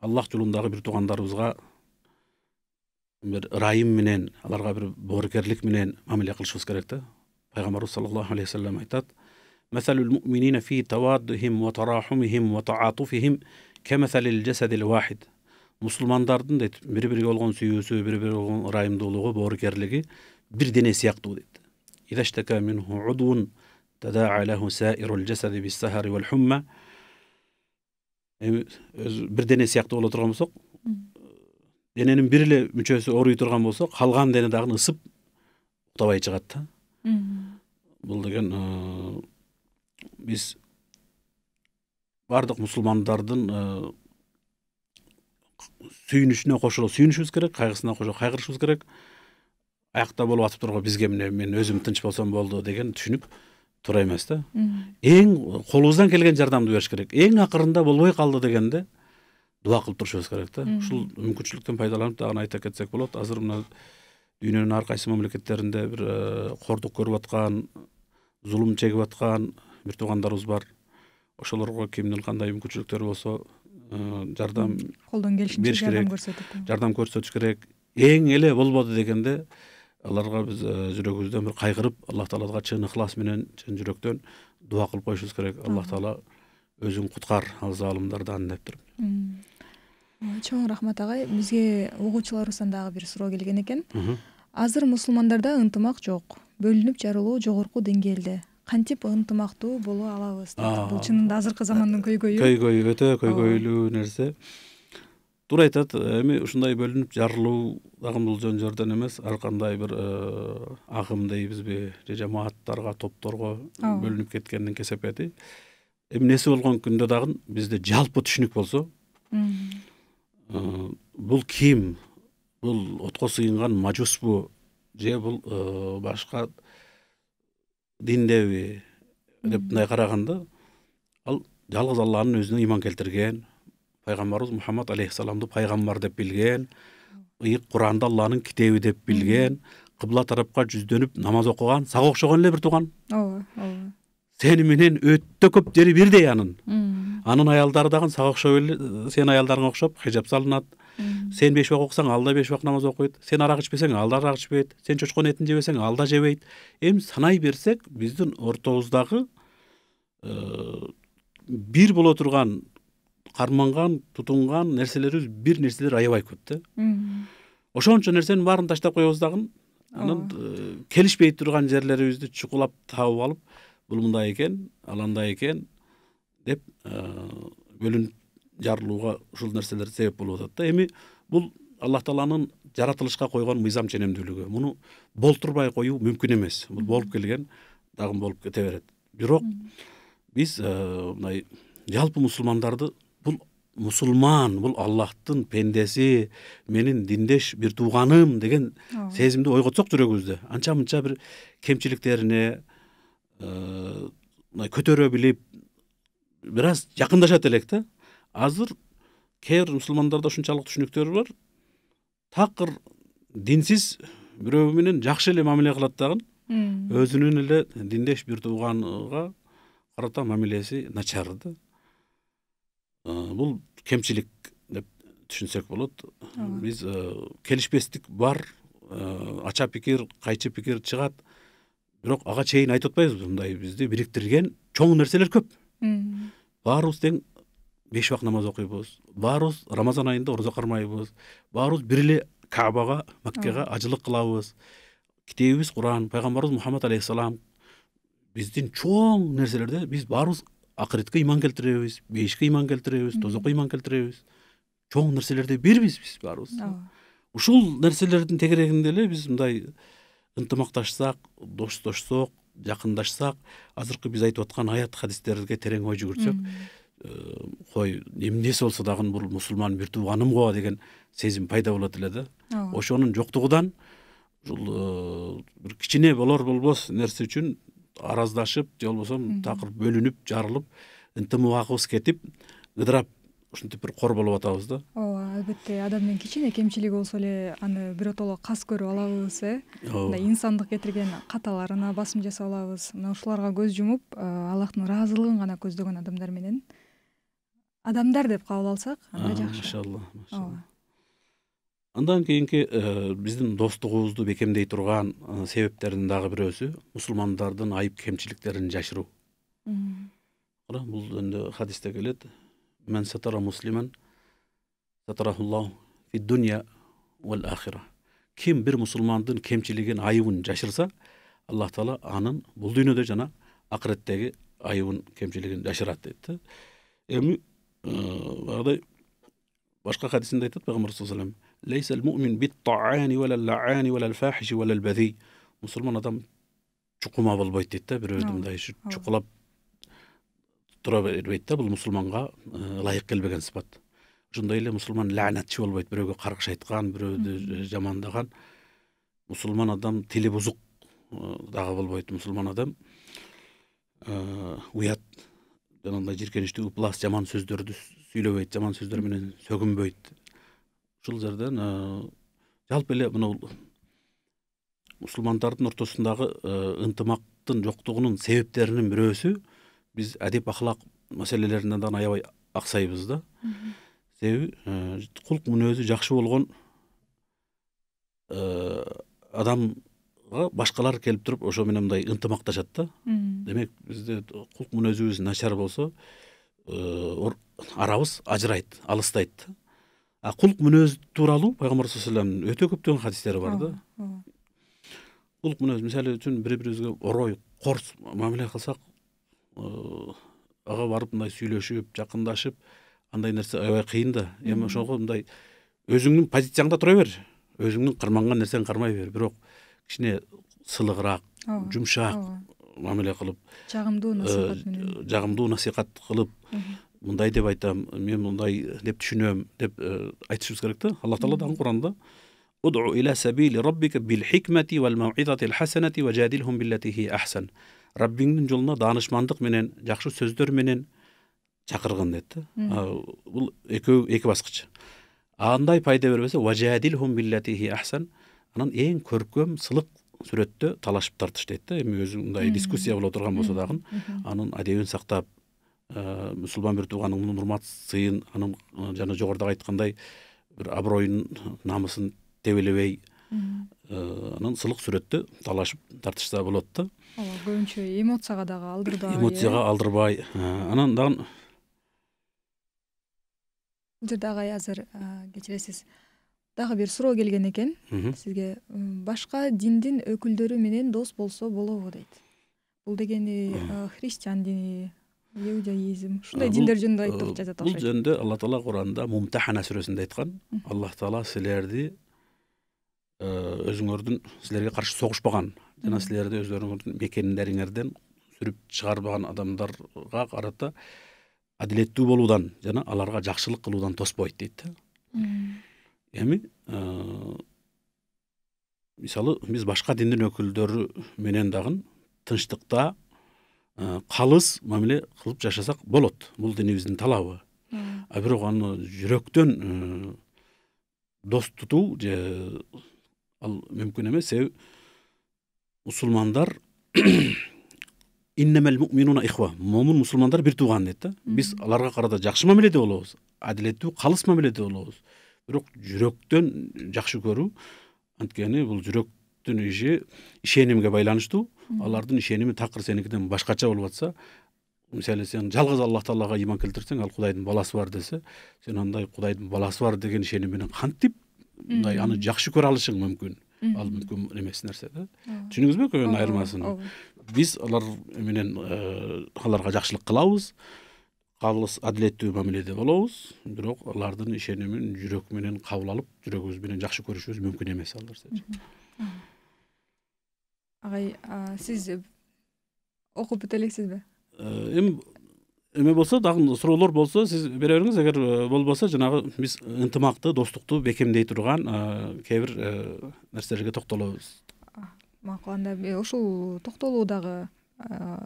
Аллах жолундагы бир туугандарыбызга бир ырайым менен, аларга бир боорукерлик менен мамиле кылышыбыз керек да. Пайгамбарыбыз саллаллаху алейхи ва саллям айтат: "Масалул муъминина фи таваддухим ва тарахумихим ва таатуфихим камасалил жасадил вахид." Мусулмандардын дейт, бири-бириге болгон сүйүүсү, бири-бириге болгон ырайымдуулугу, боорукерлиги бир дене сыяктуу дейт. Идаштака минху удвун тада'a lahu sa'irul jasadi bis-sahari wal-humma. Бир дене сыяктуу боло турган болсок, дененин бир эле мүчөсү ооруй турган болсо, калган дене дагы ысып уктабай чыгат да. Бул деген биз бардык мусулмандардын сүйүнүшүнө кошуло сүйүнүшүбүз керек, кайгысына кошуло кайгырышыбыз керек. Аякта болуп атып турган бизге мен өзүм тынч болсом болду деген түшүнүк туура эмес да. Эң колубуздан келген жардамды бериш керек. Эң акырында болбой калды дегенде дуа кылып турушубуз керек да. Ушул мүмкүнчүлүктөн пайдаланып дагы айта кетсек болот. Азыр мына дүйнөнүн ар кайсы мамлекеттеринде бир кордук көрүп аткан, зулум чегип аткан бир туугандарыбыз бар. ошолорго кимдин кандай мүмкүнчүлүктөрү болсо жардам колдон келишинче бериш жардам керек, көрсөтүп. жардам көрсөтүш керек. Эң эле болбоду дегенде аларга биз жүрөгүбүздөн бир кайгырып, Аллах Таалага чын ыхлас менен, чын жүрөктөн дуа кылып коюшубуз керек. Аллах Таала өзүң куткар ал залымдардан деп туруп. Чоң рахмат агай. Бизге угуучуларыбыздан дагы бир суроо келген экен. Азыр мусулмандарда ынтымак жок. Бөлүнүп жарылуу жогорку деңгээлде. Кантип ынтымактуу боло алабыз дейт. Бул чынында азыркы замандын көйгөйү. Көйгөй өтө көйгөйлүү нерсе. Туура айтат, эми ушундай бөлүнүп жарылуу дагы бул жөн жөрдөн эмес, ар кандай бир агым дейбизби, же жамааттарга, топторго бөлүнүп кеткендин кесепети. Эми неси болгон күндө дагы бизде жалпы түшүнүк болсо, бул ким? Бул отко сыйынган мажуспу же бул башка диндеби деп мындай караганда, ал жалгыз Алланын өзүнө иман келтирген, пайгамбарыбыз Мухаммад алейхиссаламды пайгамбар деп билген, ыйык Куранды Алланын китеби деп билген, кыбла тарапка жүздөнүп намаз окуган, сага окшогон эле бир тууган. Сени менен өтө көп жери бирдей анын. Анын аялдары дагы сага окшоп эле, сен аялдарыңа окшоп хижап салынат. Сен 5 убак окусаң, ал да 5 убак намаз окуйт. Сен арак ичпесең, ал да арак ичпейт. Сен чочкон этин жебесең, ал да жебейт. Эми санай берсек, биздин ортобуздагы бир боло турган, карманган, тутунган нерселерибиз бир нерселер аябай көп да. Ошончо нерсенин баарын таштап коебуз дагы, анан келишпей турган жерлерибизди чукулап табып алып, бул мындай экен, ал андай экен деп бөлүнүп жарылууга ушул нерселер себеп болуп атат да. Эми бул Аллах Тааланын жаратылышка койгон мыйзам ченемдүүлүгү. Муну болтурбай коюу мүмкүн эмес. Бул болуп келген, дагы болуп кете берет. Бирок биз мындай жалпы мусулмандарды, бул мусулман, бул Аллахтын пендеси, менин диндеш бир тууганым деген сезимди ойготсок жүрөгүбүздө, анча мынча бир кемчиликтерине көтөрө билип, бир аз жакындашат элек да. Азыр кээ бир мусулмандарда ушунчалык түшүнүктөр бар. Такыр динсиз бирөө менен жакшы эле мамиле кылат дагы, өзүнүн эле диндеш бир тууганга карата мамилеси начар да. Бул кемчилик деп түшүнсөк болот. Биз келишпестик бар, ача пикир, кайчы пикир чыгат. Бирок ага чейин айтып атпайбызбы, мындай бизди бириктирген чоң нерселер көп. Баарыбыз тең 5 убак намаз окуйбуз. Баарыбыз Рамазан айында орозо кармайбыз. Баарыбыз бир эле Каабага, Маккага ажылык кылабыз. Китебибиз Куран, пайгамбарыбыз Мухаммад алейхиссалам биздин чоң нерселерде биз баарыбыз акыретке иман келтиребиз, бейишке иман келтиребиз, тозокко иман келтиребиз. Чоң нерселерде бирбиз биз баарыбыз. Ушул нерселердин тегерегинде эле биз мындай ынтымакташсак, достошсок, жакындашсак, азыркы биз айтып аткан аят хадистерге терең ой жүгүртсөк, кой эмнеси болсо дагы бул мусулман бир тууганым го деген сезим пайда болот эле да. Ошонун жоктугудан ушул бир кичине болор болбос нерсе үчүн араздашып, же болбосо такыр бөлүнүп, жарылып, ынтымагыбыз кетип, ыдырап ушинтип бир кор болуп атабыз да. Ооба, албетте адамдын кичине кемчилиги болсо эле аны биротоло кас көрүп алабыз, мындай инсандык кетирген каталарына басым жасап алабыз. Мына ушуларга көз жумуп, Аллахтын ыраазылыгын гана көздөгөн адамдар менен адамдар деп кабыл алсак, анда жакшы. Машалла. Андан кийинки биздин достугубузду бекемдей турган себептердин дагы бирөөсү мусулмандардын айып кемчиликтерин жашыруу. Бул энд хадисте келет: "Мен сатара муслиман сатарахуллаху фи дунья вал ахира." Ким бир мусулмандын кемчилигин, айыбын жашырса, Аллах Таала анын бул дүйнөдө жана акыреттеги айыбын, кемчилигин жашырат дейт. Эми багыдай башка хадисинде айтат пайгамбар саллаллаху алейхи ва саллям: "Лейсал муъмин бит-та'ани ва лал-ла'ани ва лал-фахиши ва лал-бази." Мусулман адам чукума болбойт дейт да, бирөөдү мындай чукулап тура бербейт да, бул мусулманга ылайык келбеген сыпат. Ошондой эле мусулман лаанатчы болбойт, бирөөгө каргыш айткан, бирөөдү жамандаган. Мусулман адам тили бузук дагы болбойт. Мусулман адам уят, жанагындай жиркеничтүү, ыплас жаман сөздөрдү сүйлөбөйт, жаман сөздөр менен сөгүнбөйт. Ушул жерден жалпы эле мына мусулмандардын ортосундагы ынтымактын жоктугунун себептеринин бирөөсү биз адеп ахлак маселелеринден да аябай аксайбыз да. Себеби кулк мүнөзү жакшы болгон адамга башкалар келип туруп ошо менен мындай ынтымакташат да. Демек бизде кулк мүнөзүбүз начар болсо арабыз ажырайт, алыстайт. Кулк мүнөз тууралуу пайгамбар саллаллаху алейхи вассаламдын өтө көптөгөн хадистери бар да. Кулк мүнөз мисалы үчүн бири-бирибизге орой, корс мамиле кылсак, ага барып мындай сүйлөшүп, жакындашып, андай нерсе аябай кыйын да. Эми ошого мындай өзүңдүн позицияңда тура бер. Өзүңдүн кырманган нерсени кармай бер. Бирок кичине сылыгыраак, жумшак мамиле кылып, жагымдуу насихат кылып, мындай деп айтам, мен мындай деп түшүнөм деп айтышыбыз керек да. Аллах Таала дагы Куранда Уд'у ila sabili rabbika bil hikmati wal mau'izati al hasanati wajadilhum billati hi ahsan. Rabbиңдин жолуна даанышмандык менен, жакшы сөздөр менен чакыргын дейт. Бул эки баскыч. Андай пайда бербесе wajadilhum billati hi ahsan. Анан эң көркөм, сылык сүрөттө талашып тартыш дейт да. Эми өзүндай дискуссия боло турган болсо дагы, анын адебин сактап, мусулман бир тууганыңдын урмат сыйын, анын жана жогоруда айткандай бир аброюн, намысын тебелебей, анан сылык сүрөттө талашып тартышса болот да. Көбүнчө эмоцияга дагы алдырбай. Эмоцияга алдырбай. Анан дагы бул жерде агай азыр кечиресиз. Дагы бир суроо келген экен сизге. Башка диндин өкүлдөрү менен дос болсо болобу дейт. Бул дегени христиан дини, иудаизм, ушундай диндер жөнүндө айтып жатат. Бул жөнүндө Аллах Таала Куранда Мумтахана сүрөсүндө айткан. Аллах Таала силерди өзүңөрдүн силерге каршы согушпаган жана силерди өзүңөрдүн мекендериңерден сүрүп чыгарбаган адамдарга карата адилеттүү болуудан жана аларга жакшылык кылуудан тоспойт дейт. Эми мисалы биз башка диндин өкүлдөрү менен дагы тынчтыкта калыс мамиле кылып жашасак болот. Бул динибиздин талабы. Бирок аны жүрөктөн дос тутуу же ал мүмкүн эмес. Мусулмандар иннемел муъминуна ихва. Момун мусулмандар бир тууган дейт да. Биз аларга карата жакшы мамиледе болобуз, адилеттүү, калыс мамиледе болобуз. Бирок жүрөктөн жакшы көрүү, анткени бул жүрөктүн иши ишенимге байланыштуу. Алардын ишеними такыр сеникиден башкача болуп атса, мисалы сен жалгыз Аллах Таалага иман келтирсең, ал Кудайдын баласы бар десе, сен андай Кудайдын баласы бар деген ишеним менен кантип мындай аны жакшы көрө алышың мүмкүн. Ал мүмкүн эмес нерсе да. Түшүнүңүзбү көбүн айырмасын? Биз алар менен аларга жакшылык кылабыз, калыс адилеттүү мамиледе болобуз, бирок алардын ишенимин жүрөк менен кабыл алып, жүрөгүбүз менен жакшы көрүшүбүз мүмкүн эмес алар. Агай, сиз окуп бүтө элексизби? Эме болсо, дагы суроолор болсо, сиз бере бериңиз. Эгер болбосо, жанагы биз ынтымакты, достукту бекемдей турган кээ бир нерселерге токтолобуз. Макул, анда ушул токтолуудагы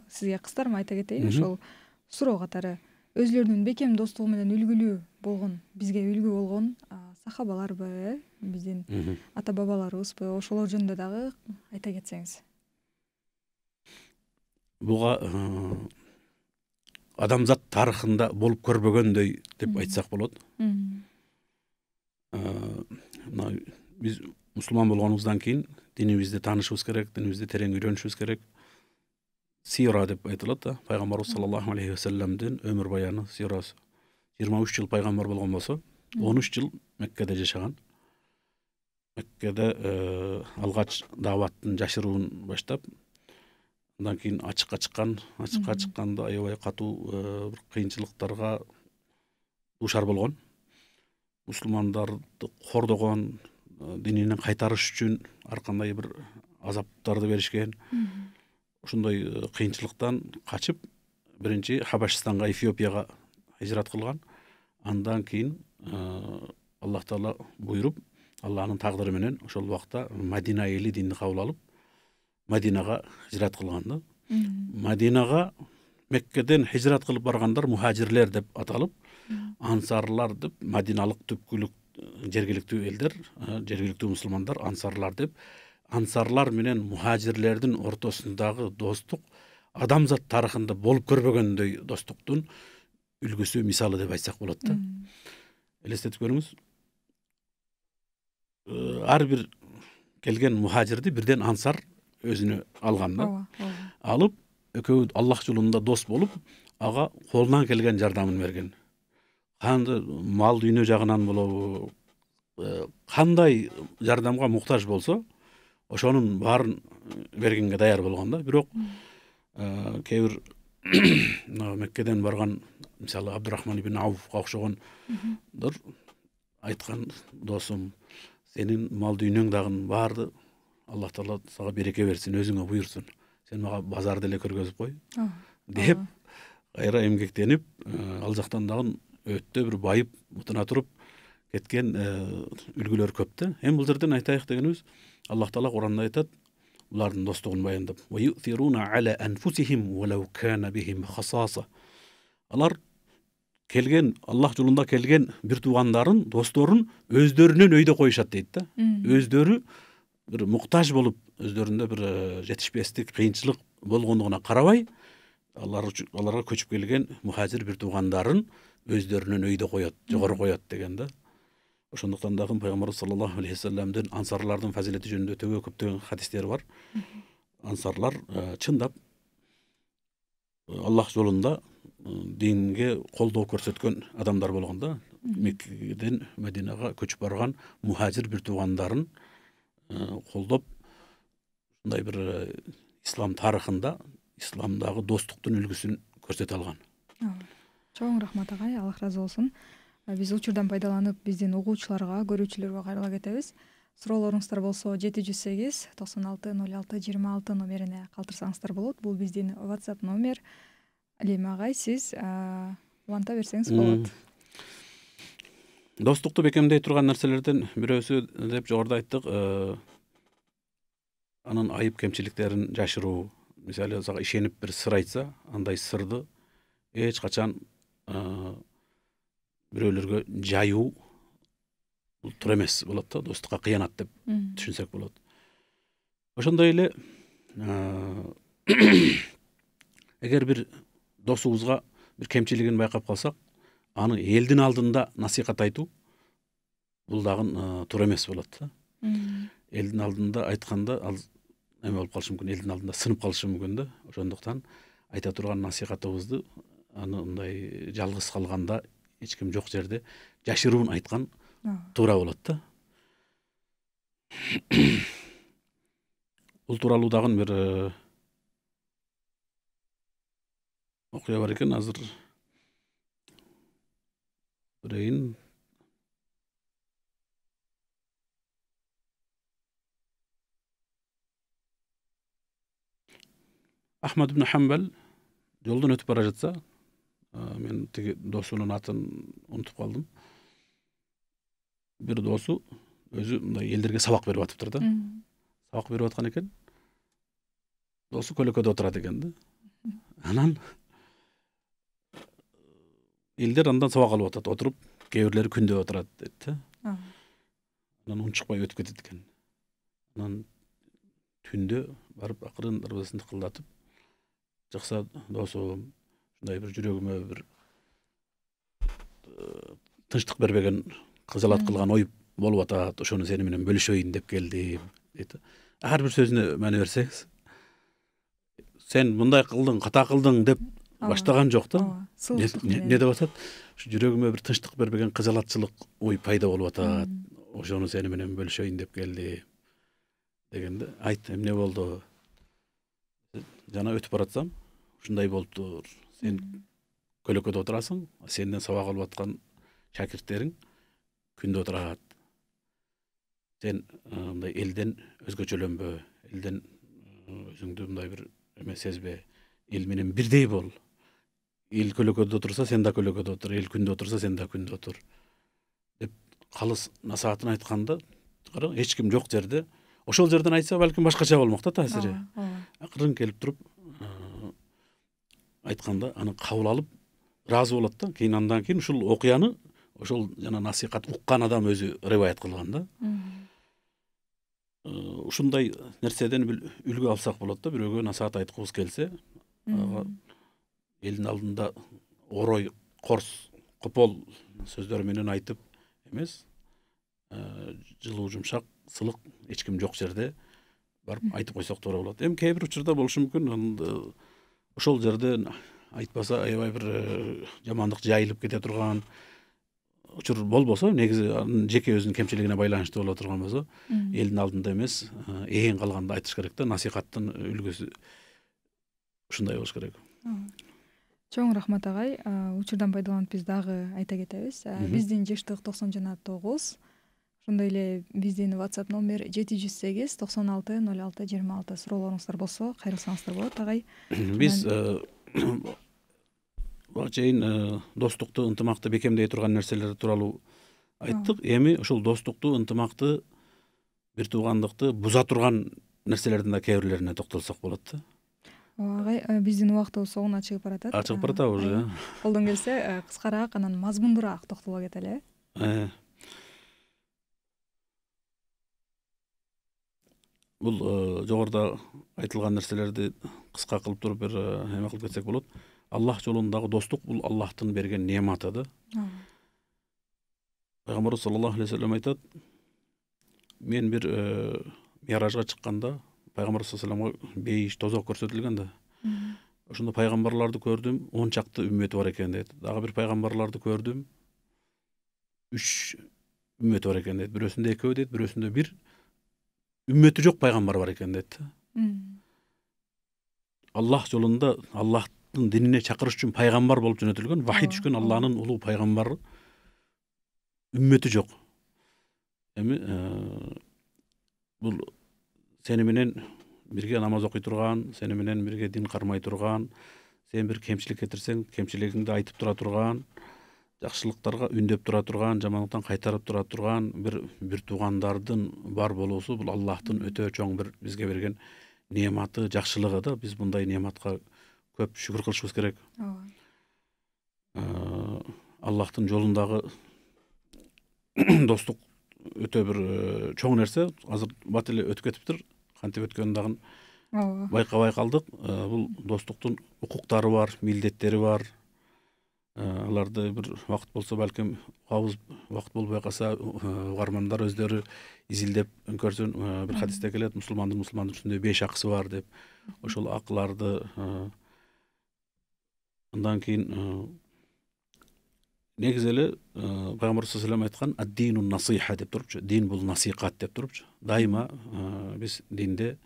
сизге кыстарма айта кетейин. Ошол суроо катары өзүлөрүнүн бекем достугу менен үлгүлүү болгон, бизге үлгү болгон сахабаларбы, биздин ата бабаларыбызбы, ошолор жөнүндө дагы айта кетсеңиз. Буга адамзат тарыхында болуп көрбөгөндөй деп айтсак болот. Биз мусулман болгонубуздан кийин динибизди таанышыбыз керек, динибизди терең үйрөнүшүбүз керек. Сира деп айтылат да, пайгамбарыбыз саллаллаху алейхи вассаламдын өмүр баяны, сирасы. 23 жыл пайгамбар болгон болсо, 13 жыл Меккеде жашаган. Меккеде алгач даваттын жашыруун баштап, андан кийин ачыкка чыкканда аябай катуу бир кыйынчылыктарга дуушар болгон. Мусулмандарды кордогон, дининен кайтарыш үчүн ар кандай бир азаптарды беришкен. Ошондой кыйынчылыктан качып, биринчи Хабашистанга, Эфиопияга хижрат кылган. Андан кийин Аллах Таала буйруп, Аллахнын тагдыры менен ошол убакта Мадина эли динди кабыл алып, Мадинага хижрат кылган да. Мадинага Меккеден хижрат кылып баргандар мухажирлер деп аталып, ансарлар деп, мадиналык түпкүлүк жергиликтүү элдер, жергиликтүү мусулмандар ансарлар деп, ансарлар менен мухажирлердин ортосундагы достук адамзат тарыхында болуп көрбөгөндөй достуктун үлгүсү мисалы деп айтсак болот да. Элестетип көрүңүз. Ар бир келген мухажирди бирден ансар өзүнө алган да. Алып, экөө Аллах жолунда дос болуп, ага колунан келген жардамын берген. Кандай мал дүйнө жагынан болобу, кандай жардамга муктаж болсо, ошонун баарын бергенге даяр болгон да. Бирок кээ бир Меккеден барган, мисалы Абдурахман ибн Ауфка окшогондор айткан: досум, сенин мал дүйнөң дагы баарды Аллах Таала сага береке берсин, өзүңө буйрсун. Сен мага базарды эле көргөзүп кой деп кайра эмгектенип, ал жактан дагы өтө бир байып мутуна туруп кеткен үлгүлөр көп да. Эми бул жерден айтайык дегенибиз, Аллах Таала Куранда айтат, булардын достугун баяндап: "Ва ю'тируна ала анфусихим валау кана бихим хасаса". Алар келген, Аллах жолунда келген бир туугандарын, досторун өздөрүнөн өйдө коюшат дейт да. Өздөрү бир муктаж болуп, өздөрүндө бир жетишпестик, кыйынчылык болгондугуна карабай, аларга көчүп келген мухажир бир туугандарын өздөрүнөн өйдө коет, жогору коет деген да. Ошондуктан дагы Пайгамбарыбыз саллаллаху алейхи вассаламдын ансарлардын фазилети жөнүндө төгө көптөгөн хадистери бар. Ансарлар чындап Аллах жолунда динге колдоо көрсөткөн адамдар болгон да. Меккеден Мединага көчүп барган мухажир бир туугандарын колдоп, ушундай бир ислам тарыхында, исламдагы достуктун үлгүсүн көрсөтө алган. Чоң рахмат агай, Аллах ыраазы болсун. Биз учурдан пайдаланып, биздин угуучуларга, көрүүчүлөргө кайрыла кетебиз. Суроолоруңуздар болсо 708 96 06 26 номерине калтырсаңыздар болот. Бул биздин WhatsApp номер. Алим агай, сиз уланта берсеңиз болот. Достукту бекемдей турган нерселерден бирөөсү деп жогоруда айттык, анын айып кемчиликтерин жашыруу. Мисалы, сага ишенип бир сыр айтса, андай сырды эч качан бирөөлөргө жайуу бул туура эмес болот да, достукка кыянат деп түшүнсөк болот. Ошондой эле эгер бир досубузга бир кемчилигин байкап калсак, аны элдин алдында насихат айтуу бул дагы туура эмес болот да. Элдин алдында айтканда ал эме болуп калышы мүмкүн, элдин алдында сынып калышы мүмкүн да. Ошондуктан айта турган насихатыбызды аны мындай жалгыз калганда, эч ким жок жерде жашыруун айткан туура болот да. Бул тууралуу дагы бир окуя бар экен, азыр көрөйүн. Ахмад ибн Хамбал жолдон өтүп бара жатса, мен тиги досунун атын унутуп калдым. Бир досу өзү мындай элдерге сабак берип атыптыр да. Сабак берип аткан экен. Досу көлөкөдө отурат экен да. Анан элдер андан сабак алып атат, отуруп, кээ бирлери күндө отурат дейт да. Анан унчукпай өтүп кетет экен. Анан түндө барып акырын дарбазасын тыкылдатып, жакса досум, ушундай бир жүрөгүмө бир тынчтык бербеген, кызалат кылган ой болуп атат, ошону сени менен бөлүшөйүн деп келдим дейт. Ар бир сөзүнө маани берсеңиз, сен мындай кылдың, ката кылдың деп баштаган жок да. Не деп атат? Жүрөгүмө бир тынчтык бербеген кызалатчылык ой пайда болуп атат. Ошону сени менен бөлүшөйүн деп келдим дегенде, айт, эмне болду? Жана өтүп баратсам, ушундай болуптур. Сен көлөкөдө отурасың, сенден сабак алып аткан шакирттериң күндө отурат. Сен мындай элден өзгөчөлөнбө, элден өзүңдү мындай бир эме сезбе. Эл менен бирдей бол. Эл көлөкөдө отурса, сен да көлөкөдө отур, эл күндө отурса, сен да күндө отур деп калыс насаатын айтканда, эч ким жок жерде, ошол жерден айтса, балким башкача болмок да таасири. Акырын келип туруп айтканда, аны кабыл алып, ыраазы болот да. Кийин андан кийин ушул окуяны, ошол жана насихат уккан адам өзү риваят кылган да. Ушундай нерседен үлгү алсак болот да. Бирөөгө насаат айткыбыз келсе, элдин алдында орой корс копол сөздөр менен айтып эмес, жылуу жумшак сылык эч ким жок жерде барып айтып койсок туура болот. Эми кээ бир учурда болушу мүмкүн ошол жерде айтпаса аябай бир жамандык жайылып кете турган учур болбосо, негизи анын жеке өзүнүн кемчилигине байланыштуу боло турган болсо, элдин алдында эмес, ээн калганда айтыш керек да. Насихаттын үлгүсү ушундай болуш керек. Чоң рахмат агай. Учурдан пайдаланып биз дагы айта кетебиз. Биздин жыштык 90 жана 9. Ошондой эле биздин WhatsApp номер 708 96 06 26. Суроолоруңуздар болсо кайрылсаңыздар болот агай. Биз бага чейин достукту, ынтымакты бекемдей турган нерселер тууралуу айттык. Эми ошол достукту, ынтымакты, бир туугандыкты буза турган нерселердин да кээ бирлерине токтолсок болот да. Агай, биздин убактыбыз соңуна чыгып баратат. Чыгып баратабыз уже. Колдон келсе, кыскараак анан мазмундуураак токтоло кетели. Бул жогоруда айтылган нерселерди кыска кылып туруп бир эме кылып кетсек болот. Аллах жолундагы достук бул Аллахтын берген неаматы да. Пайгамбарыбыз саллаллаху алейхи вассалам айтат, мен бир миражга чыкканда Пайгамбар саллаллаху алейхи вассаламга бейиш тозок көрсөтүлгөн да. Ошондо пайгамбарларды көрдүм, 10 чакты үммөтү бар экен дейт. Дагы бир пайгамбарларды көрдүм, 3 үммөтү бар экен дейт. Бирөөсүндө 2 дейт, бирөөсүндө 1. Үммөтү жок пайгамбар бар экен дейт. Аллах жолунда, Аллахтын динине чакырыш үчүн пайгамбар болуп жөнөтүлгөн, вахий түшкөн Алланын улуу пайгамбары, үммөтү жок. Эми бул сени менен бирге намаз окуй турган, сени менен бирге дин кармай турган, сен бир кемчилик кетирсең, кемчилигиңди айтып тура турган, жакшылыктарга үндөп тура турган, жамандыктан кайтарып тура турган бир туугандардын бар болуусу бул Аллахтын өтө чоң бир бизге берген неаматы, жакшылыгы да. Биз мындай неаматка көп шүгүр кылышыбыз керек. Аллахтын жолундагы достук өтө бир чоң нерсе. Азыр бат эле өтүп кетиптир. Кантип өткөнүн дагы байкабай калдык. Бул достуктун укуктары бар, милдеттери бар. Аларды бир вакыт болсо балким угабыз, вакыт болбой калса угармандар өздөрү изилдеп көрсүн. Бир хадисте келет, мусулмандын үстүндө 5 акысы бар деп. Ошол акыларды андан кийин негизи эле Пайгамбар саллаллаху алейхи вассалам айткан ад-динун насиха деп турупчу. Дин бул насихат деп турупчу. Дайыма биз динде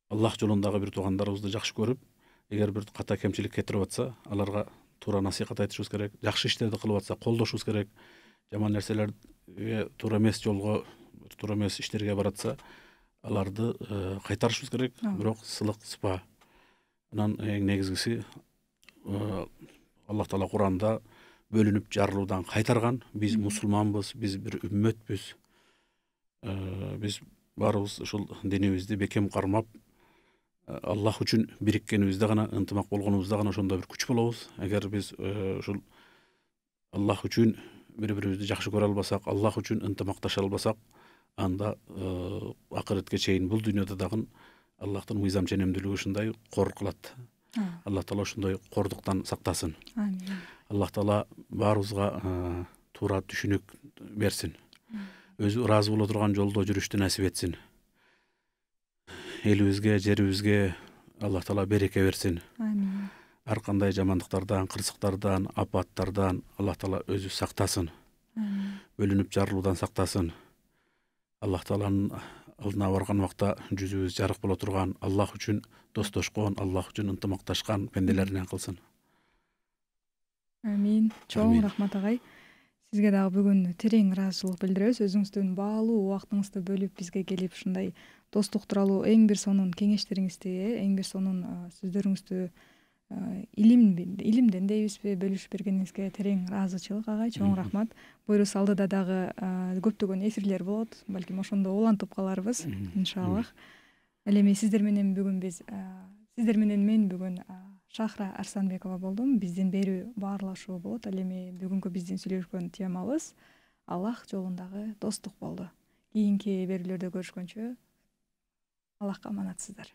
Аллах жолундагы бир туугандарыбызды жакшы көрүп, эгер бир ката кемчилик кетирип атса, аларга туура насихат айтышыбыз керек. Жакшы иштерди кылып атса, колдошубуз керек. Жаман нерселерге, туура эмес жолго, туура эмес иштерге баратса, аларды кайтарышыбыз керек. Бирок сылык сыпа. Анан эң негизгиси Аллах Таала Куранда бөлүнүп жарылуудан кайтарган. Биз мусулманбыз, биз бир үммөтпүз. Биз баарыбыз ушул динибизди бекем кармап, Аллах үчүн бириккенибизде гана, ынтымак болгонубузда гана ошондо бир күч болобуз. Эгер биз ушул Аллах үчүн бири-бирибизди жакшы көрө албасак, Аллах үчүн ынтымакташа албасак, анда акыретке чейин бул дүйнөдө дагы Аллахтын мыйзам ченемдүүлүгү ушундай кор кылат. Аллах Таала ошондой кордуктан сактасын. Амин. Аллах Таала баарыбызга туура түшүнүк берсин. Өзү ыраазы боло турган жолдо жүрүштү насип этсин. Элибизге, жерибизге Аллах Таала береке берсин. Амин. Ар кандай жамандыктардан, кырсыктардан, апаттардан Аллах Таала өзү сактасын. Амин. Бөлүнүп жарылуудан сактасын. Аллах Тааланын алдына барган убакта жүзүбүз жарык боло турган, Аллах үчүн достошкон, Аллах үчүн ынтымакташкан пенделеринен кылсын. Амин. Чоң рахмат агай. Сизге дагы бүгүн терең ыраазычылык билдиребиз. Өзүңүздүн баалуу убактыңызды бөлүп бизге келип ушундай достук тууралуу эң бир сонун кеңештериңизди, эң бир сонун сөздөрүңүздү илимден дейбизби бөлүшүп бергениңизге терең ыраазычылык агай. Чоң рахмат. Буюрса алдыда дагы көптөгөн эфирлер болот. Балким ошондо улантып каларбыз, иншаллах. Ал эми сиздер менен мен бүгүн Шахра Арсанбекова болдум. Биздин берүү баарлашуу болот. Ал эми бүгүнкү биздин сүйлөшкөн темабыз Аллах жолундагы достук болду. Кийинки берүүлөрдө көрүшкөнчө Аллахка аманатсыздар.